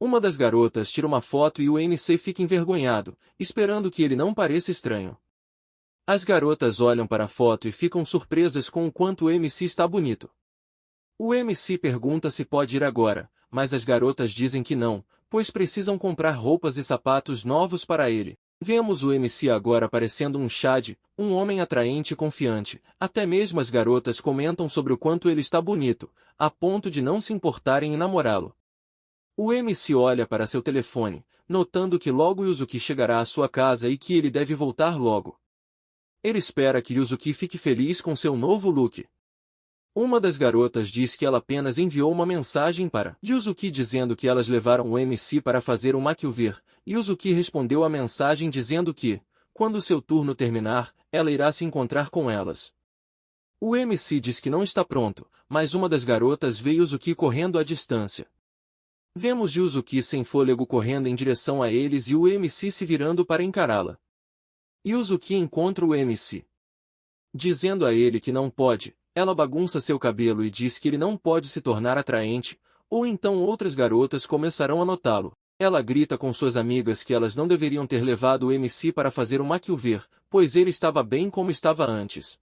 Uma das garotas tira uma foto e o MC fica envergonhado, esperando que ele não pareça estranho. As garotas olham para a foto e ficam surpresas com o quanto o MC está bonito. O MC pergunta se pode ir agora, mas as garotas dizem que não, pois precisam comprar roupas e sapatos novos para ele. Vemos o MC agora parecendo um Chad, um homem atraente e confiante. Até mesmo as garotas comentam sobre o quanto ele está bonito, a ponto de não se importarem em namorá-lo. O MC olha para seu telefone, notando que logo Yuzuki chegará à sua casa e que ele deve voltar logo. Ele espera que Yuzuki fique feliz com seu novo look. Uma das garotas diz que ela apenas enviou uma mensagem para Yuzuki dizendo que elas levaram o MC para fazer um makeover. Yuzuki respondeu a mensagem dizendo que, quando seu turno terminar, ela irá se encontrar com elas. O MC diz que não está pronto, mas uma das garotas vê Yuzuki correndo à distância. Vemos Yuzuki sem fôlego correndo em direção a eles e o MC se virando para encará-la. Yuzuki encontra o MC. Dizendo a ele que não pode, ela bagunça seu cabelo e diz que ele não pode se tornar atraente, ou então outras garotas começarão a notá-lo. Ela grita com suas amigas que elas não deveriam ter levado o MC para fazer o makeover, pois ele estava bem como estava antes.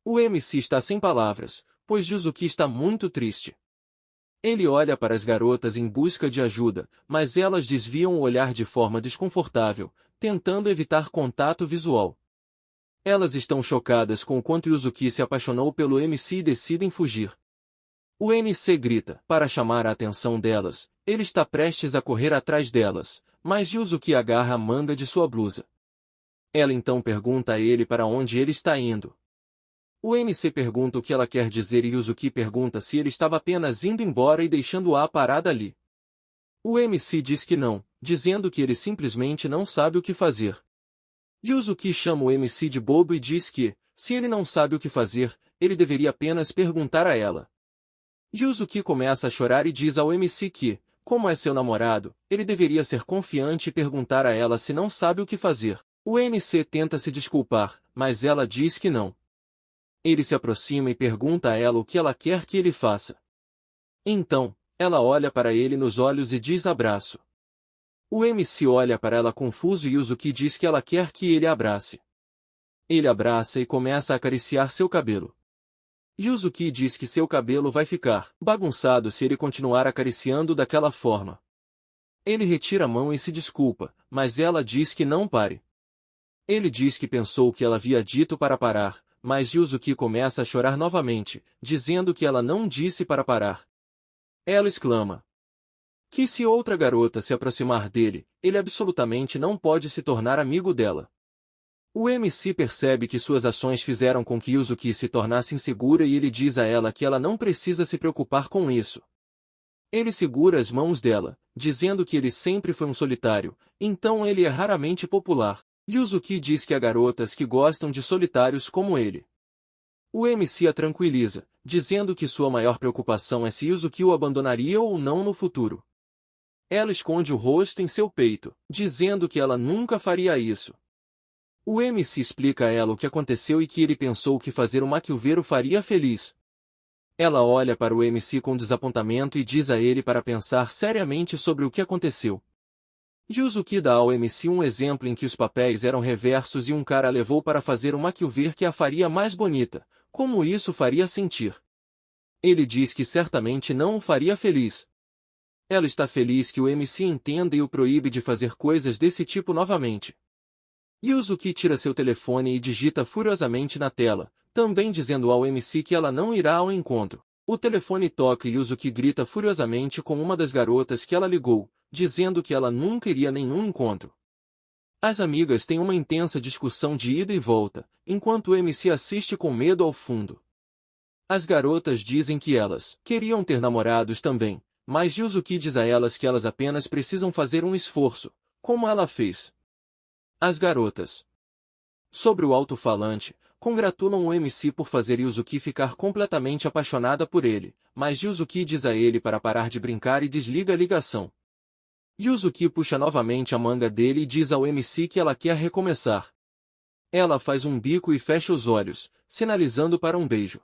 O MC está sem palavras, pois Yuzuki está muito triste. Ele olha para as garotas em busca de ajuda, mas elas desviam o olhar de forma desconfortável, tentando evitar contato visual. Elas estão chocadas com o quanto Yuzuki se apaixonou pelo MC e decidem fugir. O MC grita para chamar a atenção delas, ele está prestes a correr atrás delas, mas Yuzuki agarra a manga de sua blusa. Ela então pergunta a ele para onde ele está indo. O MC pergunta o que ela quer dizer e Yuzuki pergunta se ele estava apenas indo embora e deixando-a parada ali. O MC diz que não, dizendo que ele simplesmente não sabe o que fazer. Yuzuki chama o MC de bobo e diz que, se ele não sabe o que fazer, ele deveria apenas perguntar a ela. Yuzuki começa a chorar e diz ao MC que, como é seu namorado, ele deveria ser confiante e perguntar a ela se não sabe o que fazer. O MC tenta se desculpar, mas ela diz que não. Ele se aproxima e pergunta a ela o que ela quer que ele faça. Então, ela olha para ele nos olhos e diz abraço. O MC olha para ela confuso e Yuzuki diz que ela quer que ele a abrace. Ele abraça e começa a acariciar seu cabelo. Yuzuki diz que seu cabelo vai ficar bagunçado se ele continuar acariciando daquela forma. Ele retira a mão e se desculpa, mas ela diz que não pare. Ele diz que pensou que ela havia dito para parar, mas Yuzuki começa a chorar novamente, dizendo que ela não disse para parar. Ela exclama que se outra garota se aproximar dele, ele absolutamente não pode se tornar amigo dela. O MC percebe que suas ações fizeram com que Yuzuki se tornasse insegura e ele diz a ela que ela não precisa se preocupar com isso. Ele segura as mãos dela, dizendo que ele sempre foi um solitário, então ele é raramente popular. Yuzuki diz que há garotas que gostam de solitários como ele. O MC a tranquiliza, dizendo que sua maior preocupação é se Yuzuki o abandonaria ou não no futuro. Ela esconde o rosto em seu peito, dizendo que ela nunca faria isso. O MC explica a ela o que aconteceu e que ele pensou que fazer o makeover o faria feliz. Ela olha para o MC com desapontamento e diz a ele para pensar seriamente sobre o que aconteceu. Yuzuki dá ao MC um exemplo em que os papéis eram reversos e um cara a levou para fazer um makeover que a faria mais bonita, como isso faria sentir. Ele diz que certamente não o faria feliz. Ela está feliz que o MC entenda e o proíbe de fazer coisas desse tipo novamente. Yuzuki tira seu telefone e digita furiosamente na tela, também dizendo ao MC que ela não irá ao encontro. O telefone toca e Yuzuki grita furiosamente com uma das garotas que ela ligou, dizendo que ela nunca iria a nenhum encontro. As amigas têm uma intensa discussão de ida e volta, enquanto o MC assiste com medo ao fundo. As garotas dizem que elas queriam ter namorados também, mas Yuzuki diz a elas que elas apenas precisam fazer um esforço, como ela fez. As garotas, sobre o alto-falante, congratulam o MC por fazer Yuzuki ficar completamente apaixonada por ele, mas Yuzuki diz a ele para parar de brincar e desliga a ligação. Yuzuki puxa novamente a manga dele e diz ao MC que ela quer recomeçar. Ela faz um bico e fecha os olhos, sinalizando para um beijo.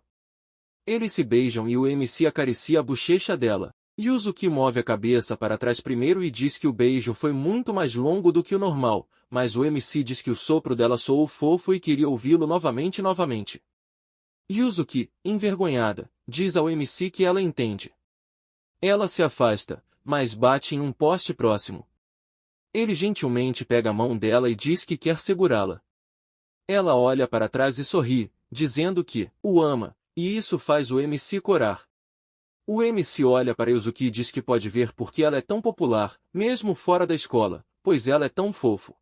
Eles se beijam e o MC acaricia a bochecha dela. Yuzuki move a cabeça para trás primeiro e diz que o beijo foi muito mais longo do que o normal, mas o MC diz que o sopro dela soou fofo e queria ouvi-lo novamente. Yuzuki, envergonhada, diz ao MC que ela entende. Ela se afasta, mas bate em um poste próximo. Ele gentilmente pega a mão dela e diz que quer segurá-la. Ela olha para trás e sorri, dizendo que o ama, e isso faz o MC corar. O MC olha para Yuzuki e diz que pode ver porque ela é tão popular, mesmo fora da escola, pois ela é tão fofo.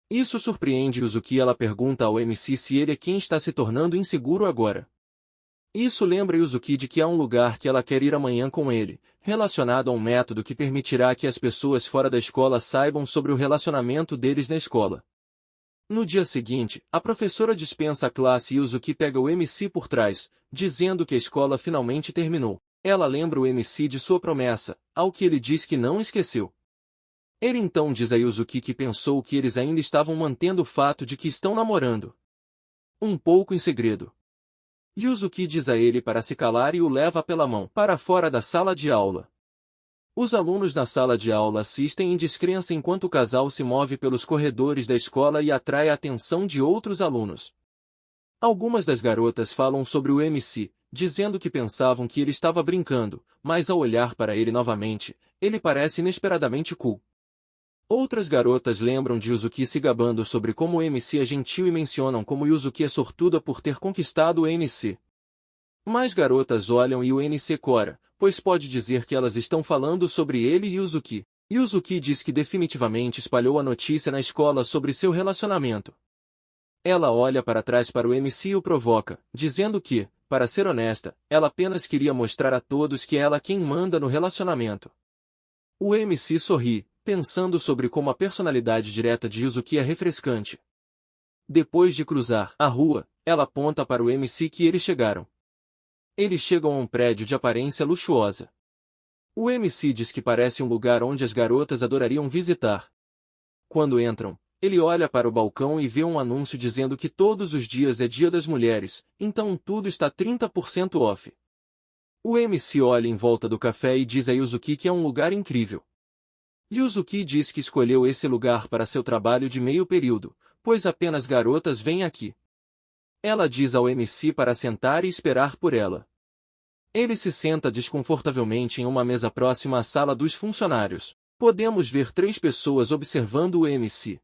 Isso surpreende Yuzuki e ela pergunta ao MC se ele é quem está se tornando inseguro agora. Isso lembra Yuzuki de que há um lugar que ela quer ir amanhã com ele, relacionado a um método que permitirá que as pessoas fora da escola saibam sobre o relacionamento deles na escola. No dia seguinte, a professora dispensa a classe e Yuzuki pega o MC por trás, dizendo que a escola finalmente terminou. Ela lembra o MC de sua promessa, ao que ele diz que não esqueceu. Ele então diz a Yuzuki que pensou que eles ainda estavam mantendo o fato de que estão namorando. Um pouco em segredo. Yuzuki diz a ele para se calar e o leva pela mão para fora da sala de aula. Os alunos na sala de aula assistem em descrença enquanto o casal se move pelos corredores da escola e atrai a atenção de outros alunos. Algumas das garotas falam sobre o MC, dizendo que pensavam que ele estava brincando, mas ao olhar para ele novamente, ele parece inesperadamente cool. Outras garotas lembram de Yuzuki se gabando sobre como o MC é gentil e mencionam como Yuzuki é sortuda por ter conquistado o MC. Mais garotas olham e o MC cora, pois pode dizer que elas estão falando sobre ele e Yuzuki. Yuzuki diz que definitivamente espalhou a notícia na escola sobre seu relacionamento. Ela olha para trás para o MC e o provoca, dizendo que, para ser honesta, ela apenas queria mostrar a todos que ela é quem manda no relacionamento. O MC sorri, pensando sobre como a personalidade direta de Yuzuki é refrescante. Depois de cruzar a rua, ela aponta para o MC que eles chegaram. Eles chegam a um prédio de aparência luxuosa. O MC diz que parece um lugar onde as garotas adorariam visitar. Quando entram, ele olha para o balcão e vê um anúncio dizendo que todos os dias é Dia das Mulheres, então tudo está 30% off. O MC olha em volta do café e diz a Yuzuki que é um lugar incrível. Yuzuki diz que escolheu esse lugar para seu trabalho de meio período, pois apenas garotas vêm aqui. Ela diz ao MC para sentar e esperar por ela. Ele se senta desconfortavelmente em uma mesa próxima à sala dos funcionários. Podemos ver 3 pessoas observando o MC.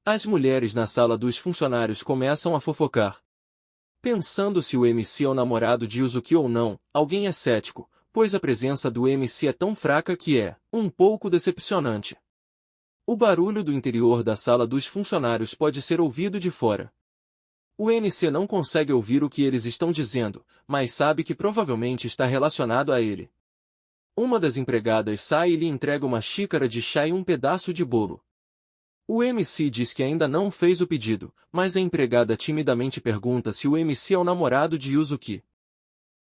As mulheres na sala dos funcionários começam a fofocar. Pensando se o MC é o namorado de Yuzuki ou não, alguém é cético, pois a presença do MC é tão fraca que é um pouco decepcionante. O barulho do interior da sala dos funcionários pode ser ouvido de fora. O MC não consegue ouvir o que eles estão dizendo, mas sabe que provavelmente está relacionado a ele. Uma das empregadas sai e lhe entrega uma xícara de chá e um pedaço de bolo. O MC diz que ainda não fez o pedido, mas a empregada timidamente pergunta se o MC é o namorado de Yuzuki.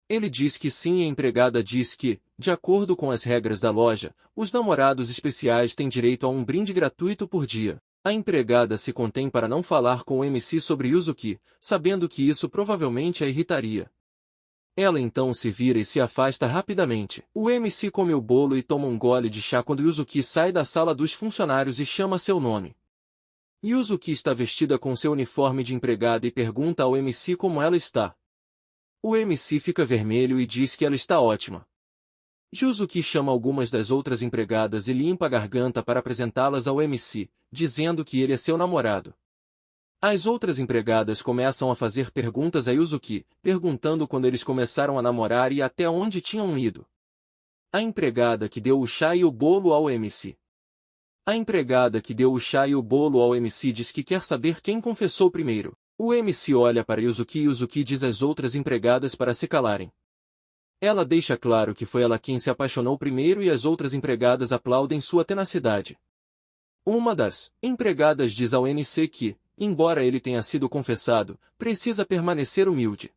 Ele diz que sim e a empregada diz que, de acordo com as regras da loja, os namorados especiais têm direito a um brinde gratuito por dia. A empregada se contém para não falar com o MC sobre Yuzuki, sabendo que isso provavelmente a irritaria. Ela então se vira e se afasta rapidamente. O MC come o bolo e toma um gole de chá quando Yuzuki sai da sala dos funcionários e chama seu nome. Yuzuki está vestida com seu uniforme de empregada e pergunta ao MC como ela está. O MC fica vermelho e diz que ela está ótima. Yuzuki chama algumas das outras empregadas e limpa a garganta para apresentá-las ao MC, dizendo que ele é seu namorado. As outras empregadas começam a fazer perguntas a Yuzuki, perguntando quando eles começaram a namorar e até onde tinham ido. A empregada que deu o chá e o bolo ao MC. A empregada que deu o chá e o bolo ao MC diz que quer saber quem confessou primeiro. O MC olha para Yuzuki e Yuzuki diz às outras empregadas para se calarem. Ela deixa claro que foi ela quem se apaixonou primeiro e as outras empregadas aplaudem sua tenacidade. Uma das empregadas diz ao MC que, embora ele tenha sido confessado, precisa permanecer humilde.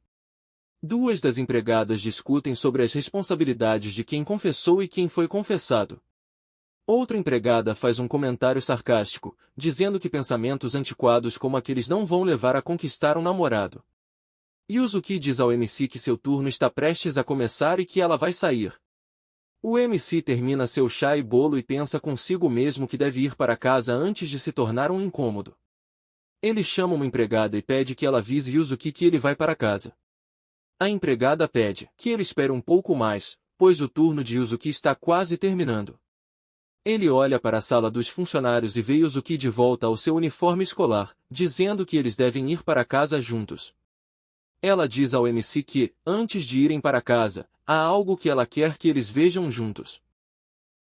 2 das empregadas discutem sobre as responsabilidades de quem confessou e quem foi confessado. Outra empregada faz um comentário sarcástico, dizendo que pensamentos antiquados como aqueles não vão levar a conquistar um namorado. Yuzuki diz ao MC que seu turno está prestes a começar e que ela vai sair. O MC termina seu chá e bolo e pensa consigo mesmo que deve ir para casa antes de se tornar um incômodo. Ele chama uma empregada e pede que ela avise Yuzuki que ele vai para casa. A empregada pede que ele espere um pouco mais, pois o turno de Yuzuki está quase terminando. Ele olha para a sala dos funcionários e vê Yuzuki de volta ao seu uniforme escolar, dizendo que eles devem ir para casa juntos. Ela diz ao MC que, antes de irem para casa, há algo que ela quer que eles vejam juntos.